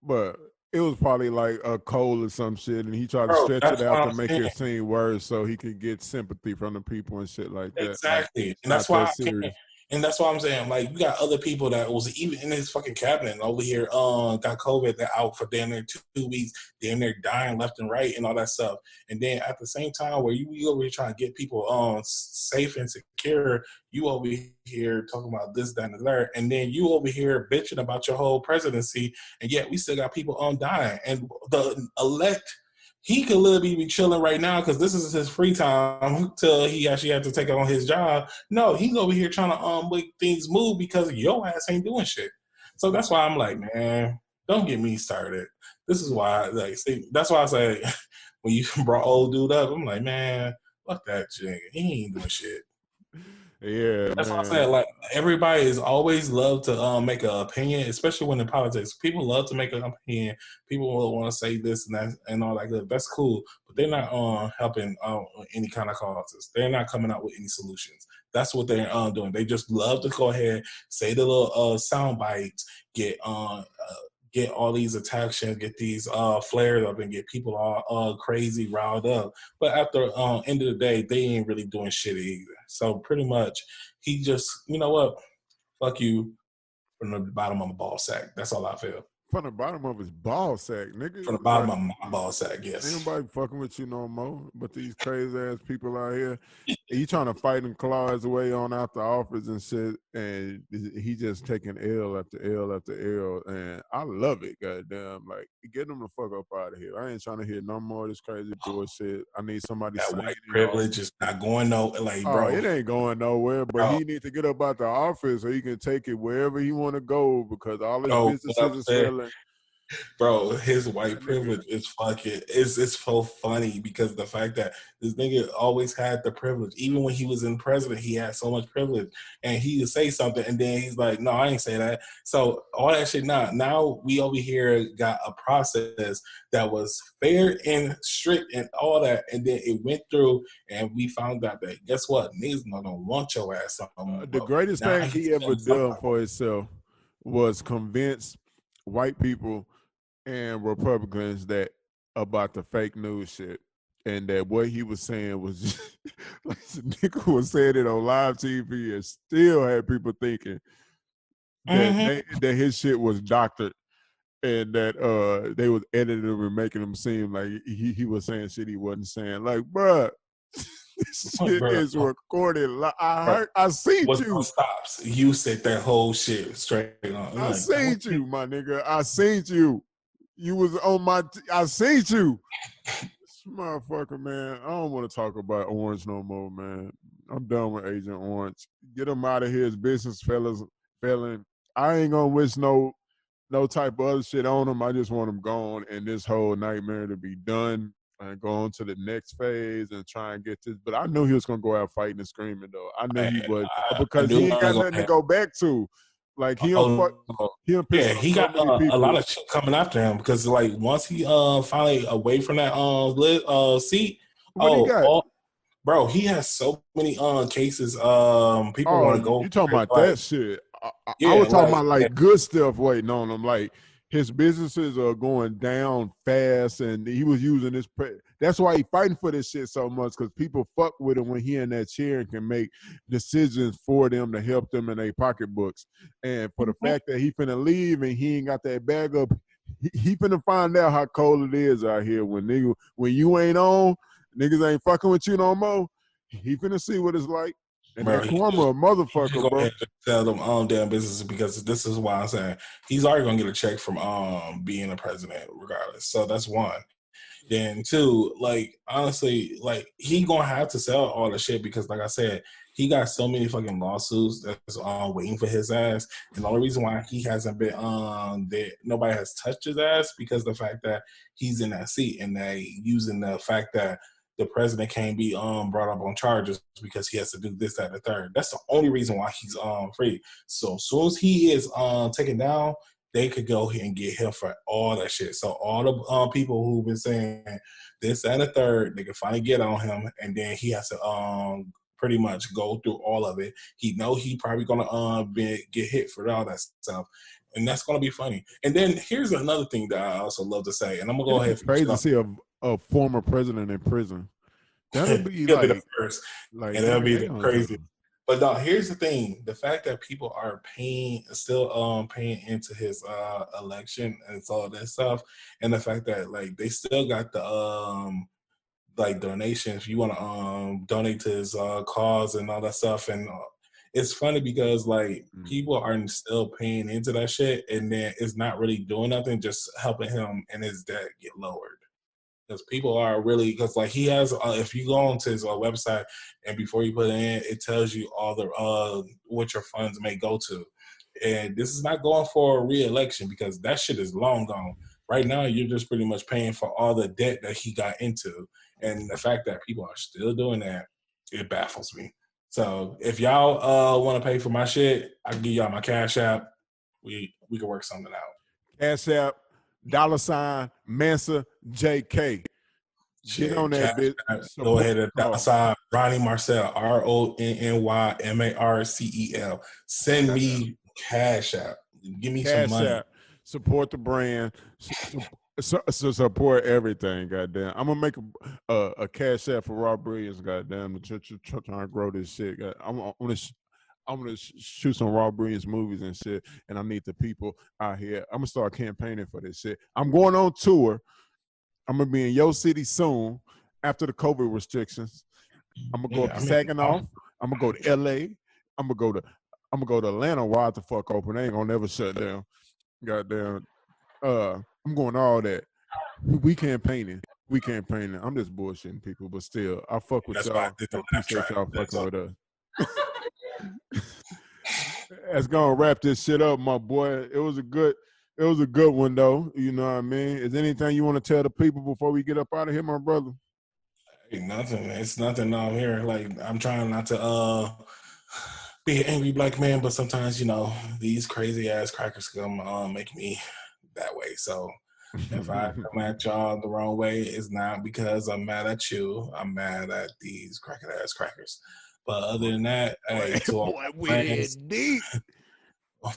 But it was probably like a cold or some shit, and he tried to Bro, stretch it that's out what to I'm make saying. it seem worse so he could get sympathy from the people and shit like that. Like, Exactly. it's And that's not why that I can't. serious. And that's why I'm saying, like, you got other people that was even in his fucking cabinet over here, got COVID, they're out for damn near 2 weeks, damn near dying left and right and all that stuff. And then at the same time, where you over here trying to get people safe and secure, you over here talking about this, that, and the third, and then you over here bitching about your whole presidency, and yet we still got people dying. And the elect, he could literally be chilling right now because this is his free time till he actually had to take on his job. No, he's over here trying to make things move because your ass ain't doing shit. So that's why I'm like, man, don't get me started. This is why, like, see, that's why I say when you brought old dude up, I'm like, man, fuck that shit. He ain't doing shit. Yeah, That's what I man. said. Like, everybody is always love to make an opinion, especially when in politics. People love to make an opinion. People will want to say this and that and all that good. That's cool, but they're not helping any kind of causes. They're not coming out with any solutions. That's what they're doing. They just love to go ahead, say the little sound bites, get all these attacks, get these flared up, and get people all crazy, riled up. But at the end of the day, they ain't really doing shit either. So pretty much, he just, you know what? Fuck you from the bottom of my ball sack. That's all I feel. From the bottom of his ball sack, nigga. From the bottom Like, of my ball sack, ain't yes. nobody fucking with you no more. But these crazy ass people out here, he trying to fight and claw his way on out the office and shit, and he just taking L after L after L, and I love it. Goddamn, like, get him the fuck up out of here. I ain't trying to hear no more of this crazy bullshit. I need somebody That sane white in office. privilege is not going no, like, Oh, bro. it ain't going nowhere, but he needs to get up out the office so he can take it wherever he want to go because all his businesses is failing. Bro, his white Nigga, privilege is fucking, it's so funny because the fact that this nigga always had the privilege. Even when he was in president, he had so much privilege. And he would say something and then he's like, no, I ain't say that. So all that shit now we over here got a process that was fair and strict and all that, and then it went through and we found out that guess what? Niggas don't want your ass on. the greatest Now thing he's he ever saying something. done for himself was convince white people and Republicans that about the fake news shit, and that what he was saying was just, like the nigga was saying it on live TV and still had people thinking that his shit was doctored and that they was editing him and making him seem like he was saying shit he wasn't saying. Like, bruh, this shit is recorded. I seen you. Stops. You said that whole shit straight on. I seen you, my nigga. I seen you. You was on my. I seen you. This motherfucker, man. I don't want to talk about Orange no more, man. I'm done with Agent Orange. Get him out of here. His business fellas failing. I ain't gonna wish no type of other shit on him. I just want him gone and this whole nightmare to be done and go on to the next phase and try and get this. But I knew he was gonna go out fighting and screaming though. I knew he would because he ain't got nothing to go back to. Like he don't piss off he so got many people. a lot of shit coming after him because like once he finally away from that seat, What he got? Bro, he has so many cases. People want to go. You talking about that shit? I Yeah, was talking about like good stuff waiting on him. Like his businesses are going down fast, and he was using this. That's why he fighting for this shit so much, because people fuck with him when he in that chair and can make decisions for them to help them in their pocketbooks. And for the fact that he finna leave and he ain't got that bag up, he finna find out how cold it is out here when you ain't on, niggas ain't fucking with you no more. He finna see what it's like. And bro, that karma, a motherfucker, go bro. ahead and tell them damn business, because this is why I'm saying he's already gonna get a check from being a president regardless. So that's one. Then two, like honestly, like he gonna have to sell all the shit, because like I said, he got so many fucking lawsuits that's waiting for his ass. And the only reason why he hasn't been that nobody has touched his ass, because the fact that he's in that seat, and they using the fact that the president can't be brought up on charges because he has to do this, that, and the third. That's the only reason why he's free. So as soon as he is taken down, they could go ahead and get him for all that shit. So all the people who've been saying this, that, and the third, they can finally get on him, and then he has to pretty much go through all of it. He know he probably gonna get hit for all that stuff, and that's gonna be funny. And then here's another thing that I also love to say, and I'm gonna go ahead. Crazy to see a former president in prison. That'll be He'll like be the first, like and that'll be the crazy. time. But no, here's the thing: the fact that people are still paying into his election and all that stuff, and the fact that like they still got the like donations. If you want to donate to his cause and all that stuff, and it's funny because like people are still paying into that shit, and then it's not really doing nothing, just helping him and his debt get lowered. Because people are really, because like he has, if you go onto his website and before you put it in, it tells you all the what your funds may go to. And this is not going for a re-election, because that shit is long gone. Right now, you're just pretty much paying for all the debt that he got into, and the fact that people are still doing that, it baffles me. So if y'all want to pay for my shit, I can give y'all my Cash App. We can work something out. Cash App, $ Mansa JK. Shit, get on that bitch. Go ahead and outside Ronny Marcel, RONNYMARCEL. Send me Cash App. Give me some money. App. Support the brand. Support everything. Goddamn, I'm gonna make a Cash App for Raw Brilliance. Goddamn, trying to grow this shit. I'm gonna shoot some Raw Brilliance movies and shit, and I need the people out here. I'm gonna start campaigning for this shit. I'm going on tour. I'm gonna be in your city soon after the COVID restrictions. I'm gonna go up to Saginaw. I'm gonna go to LA. I'm gonna go to Atlanta. Wide the fuck open. They ain't gonna never shut down. Goddamn. I'm going all that. We campaigning. I'm just bullshitting people, but still, I fuck with y'all. Appreciate y'all fucking with us. That's gonna wrap this shit up, my boy. It was a good one though. You know what I mean? Is there anything you want to tell the people before we get up out of here, my brother? Hey, nothing. It's nothing out here. Like I'm trying not to be an angry black man, but sometimes these crazy ass crackers come make me that way. So if I come at y'all the wrong way, it's not because I'm mad at you. I'm mad at these cracker ass crackers. But other than that, hey, to our friends,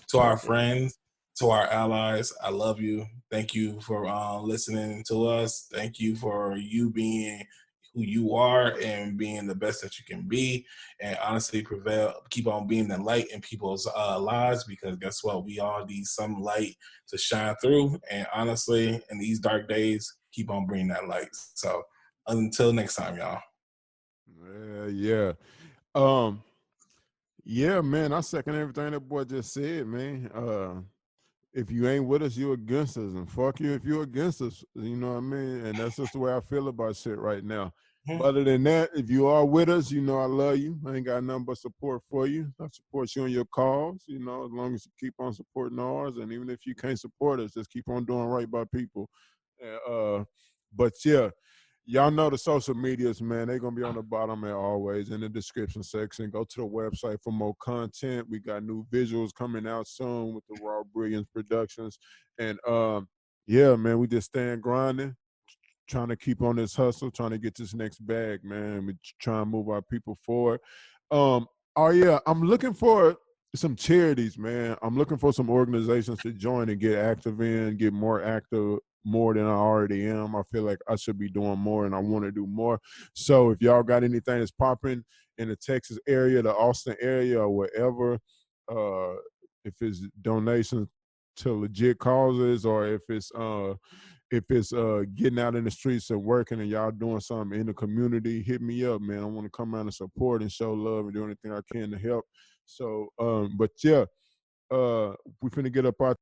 to our friends, to our allies, I love you. Thank you for listening to us. Thank you for you being who you are and being the best that you can be. And honestly, keep on being the light in people's lives, because guess what? We all need some light to shine through. And honestly, in these dark days, keep on bringing that light. So until next time, y'all. Yeah. Yeah, man, I second everything that boy just said, man. If you ain't with us, you against us, and fuck you if you're against us. You know what I mean? And that's just the way I feel about shit right now. Mm-hmm. But other than that, if you are with us, I love you. I ain't got nothing but support for you. I support you on your cause, as long as you keep on supporting ours. And even if you can't support us, just keep on doing right by people. But yeah, y'all know the social medias, man. They're going to be on the bottom as always in the description section. Go to the website for more content. We got new visuals coming out soon with the Raw Brilliance Productions. And, yeah, man, we just stand grinding, trying to keep on this hustle, trying to get this next bag, man. We try and move our people forward. Oh, yeah, I'm looking for some charities, man. I'm looking for some organizations to join and get active in, get more active, more than I already am. I feel like I should be doing more, and I want to do more. So if y'all got anything that's popping in the Texas area, the Austin area, or wherever, if it's donations to legit causes, or if it's getting out in the streets and working and y'all doing something in the community, hit me up, man. I want to come out and support and show love and do anything I can to help. So, but yeah, we finna get up out